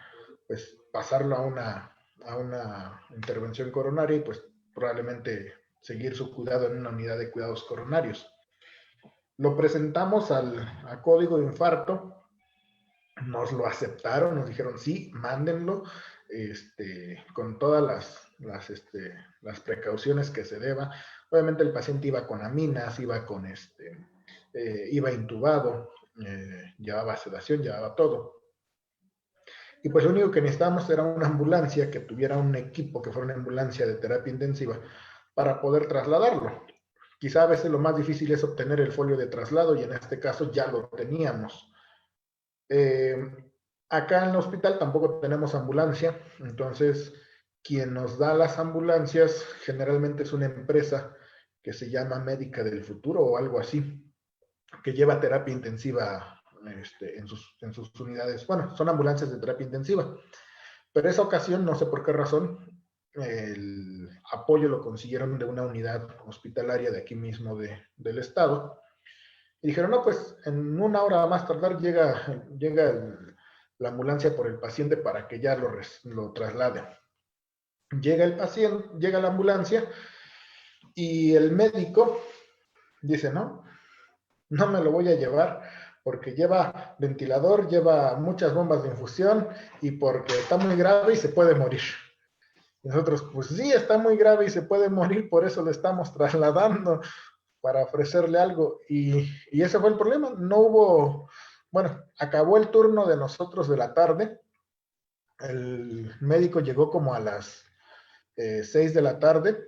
pues pasarlo a una intervención coronaria y pues probablemente seguir su cuidado en una unidad de cuidados coronarios. Lo presentamos a código de infarto, nos lo aceptaron, nos dijeron sí, mándenlo, con todas las precauciones que se deba. Obviamente el paciente iba con aminas, iba iba intubado, llevaba sedación, llevaba todo. Y pues lo único que necesitábamos era una ambulancia que tuviera un equipo, que fuera una ambulancia de terapia intensiva, para poder trasladarlo. Quizá a veces lo más difícil es obtener el folio de traslado y en este caso ya lo teníamos. Acá en el hospital tampoco tenemos ambulancia, entonces quien nos da las ambulancias generalmente es una empresa que se llama Médica del Futuro o algo así, que lleva terapia intensiva en sus unidades. Bueno, son ambulancias de terapia intensiva, pero esa ocasión, no sé por qué razón, el apoyo lo consiguieron de una unidad hospitalaria de aquí mismo del estado. Y dijeron, no, pues en una hora más tardar llega la ambulancia por el paciente para que ya lo traslade. Llega el paciente, llega la ambulancia y el médico dice, no me lo voy a llevar porque lleva ventilador, lleva muchas bombas de infusión y porque está muy grave y se puede morir. Y nosotros, pues sí, está muy grave y se puede morir, por eso le estamos trasladando para ofrecerle algo. Y ese fue el problema. No hubo, bueno, acabó el turno de nosotros de la tarde. El médico llegó como a las 6 de la tarde.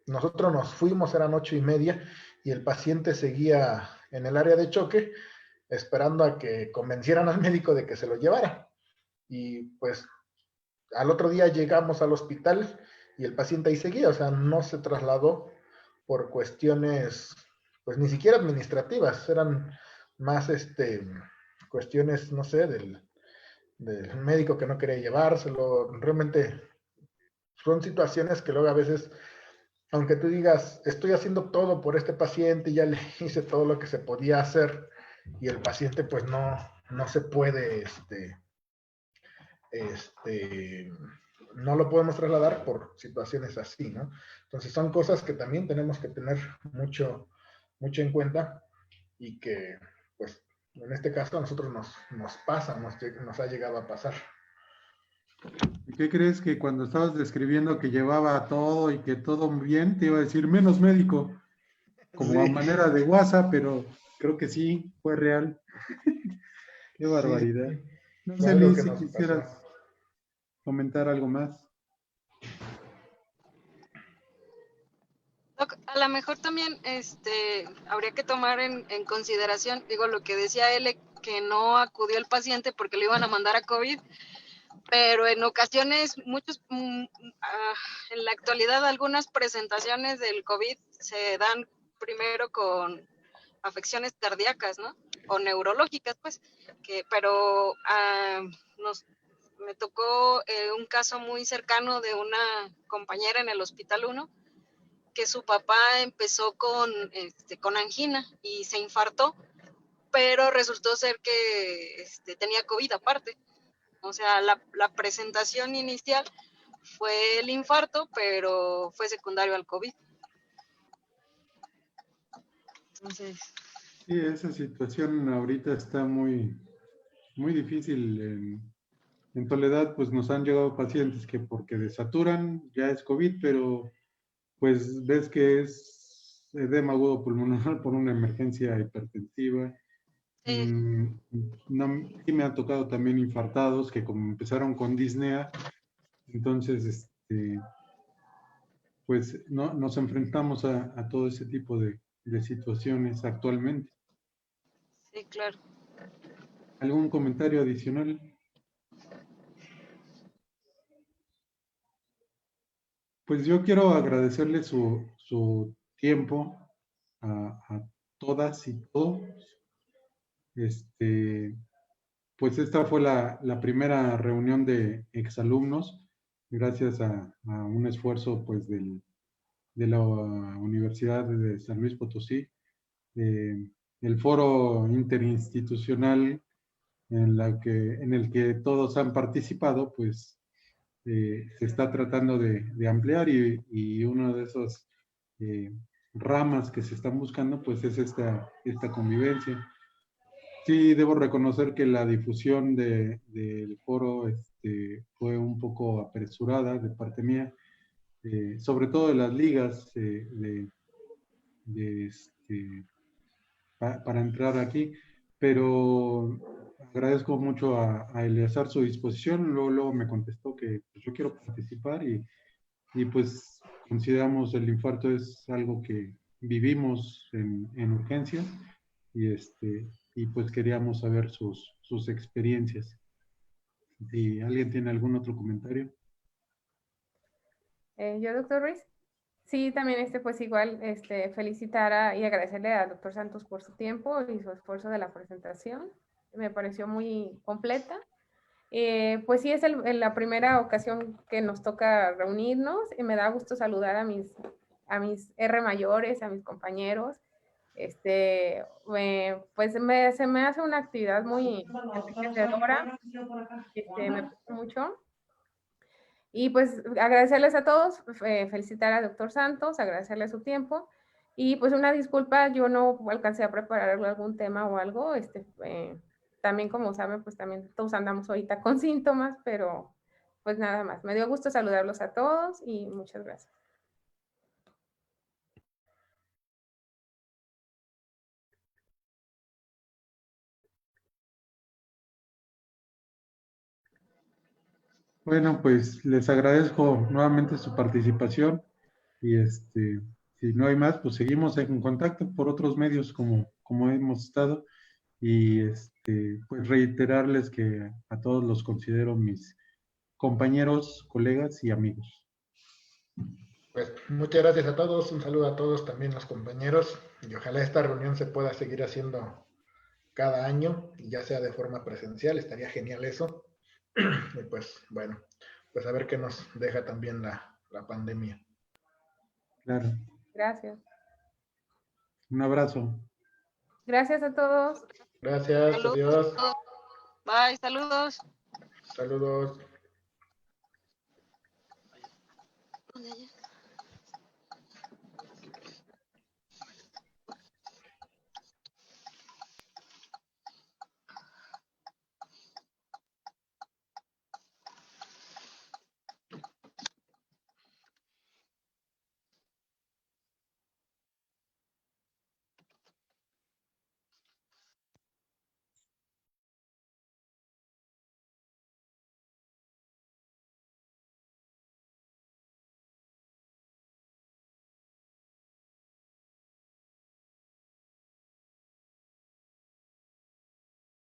Nosotros nos fuimos, eran 8:30, y el paciente seguía en el área de choque, esperando a que convencieran al médico de que se lo llevara. Y pues al otro día llegamos al hospital y el paciente ahí seguía, o sea, no se trasladó por cuestiones, pues ni siquiera administrativas, eran más cuestiones, no sé, del médico que no quería llevárselo. Realmente son situaciones que luego a veces, aunque tú digas, estoy haciendo todo por este paciente, ya le hice todo lo que se podía hacer, y el paciente pues no se puede, no lo podemos trasladar por situaciones así, ¿no? Entonces son cosas que también tenemos que tener mucho en cuenta y que, pues, en este caso a nosotros nos pasa, nos ha llegado a pasar. ¿Y qué crees? Que cuando estabas describiendo que llevaba todo y que todo bien, te iba a decir menos médico, como a Sí. manera de WhatsApp, pero creo que sí, fue real. Qué barbaridad. Sí, No fue sé, algo Liz, que si nos quisieras pasó. comentar algo más. Doc, a lo mejor también habría que tomar en consideración, digo, lo que decía él, que no acudió el paciente porque lo iban a mandar a COVID, pero en ocasiones, en la actualidad, algunas presentaciones del COVID se dan primero con afecciones cardíacas, ¿no? O neurológicas, pues, pero me tocó un caso muy cercano de una compañera en el Hospital 1, que su papá empezó con angina y se infartó, pero resultó ser que tenía COVID aparte. O sea, la presentación inicial fue el infarto, pero fue secundario al COVID. Entonces, Sí, esa situación ahorita está muy, muy difícil. En Soledad, pues nos han llegado pacientes que porque desaturan ya es COVID, pero pues ves que es edema agudo pulmonar por una emergencia hipertensiva. Sí me han tocado también infartados que como empezaron con disnea, entonces pues no, nos enfrentamos a todo ese tipo de situaciones actualmente. sí, claro. ¿Algún comentario adicional? Pues yo quiero agradecerle su tiempo a todas y todos. Pues esta fue la primera reunión de exalumnos, gracias a un esfuerzo pues de la Universidad de San Luis Potosí, el foro interinstitucional en el que todos han participado, pues se está tratando de ampliar y una de esas eh, ramas que se están buscando, pues es esta convivencia. Sí, debo reconocer que la difusión del foro fue un poco apresurada de parte mía, sobre todo de las ligas de, para entrar aquí, pero agradezco mucho a Eleazar su disposición. Luego me contestó que pues, yo quiero participar y pues consideramos el infarto es algo que vivimos en urgencias y, y pues queríamos saber sus experiencias. Si alguien tiene algún otro comentario. ¿Yo, doctor Ruiz? Sí, también pues igual felicitar y agradecerle al doctor Santos por su tiempo y su esfuerzo de la presentación. Me pareció muy completa. Pues sí, es la primera ocasión que nos toca reunirnos y me da gusto saludar a mis R mayores, a mis compañeros. Pues se me hace una actividad muy enriquecedora, me gusta mucho. Y pues agradecerles a todos, felicitar al doctor Santos, agradecerle su tiempo y pues una disculpa, yo no alcancé a preparar algún tema o algo, también como saben, pues también todos andamos ahorita con síntomas, pero pues nada más. Me dio gusto saludarlos a todos y muchas gracias. Bueno, pues les agradezco nuevamente su participación y si no hay más, pues seguimos en contacto por otros medios como hemos estado y pues reiterarles que a todos los considero mis compañeros, colegas y amigos. Pues muchas gracias a todos, un saludo a todos también los compañeros y ojalá esta reunión se pueda seguir haciendo cada año y ya sea de forma presencial, estaría genial eso. Y pues bueno, pues a ver qué nos deja también la pandemia. Claro. Gracias. Un abrazo. Gracias a todos. Gracias, Saludos. adiós. Bye, saludos. Saludos. ¿Dónde?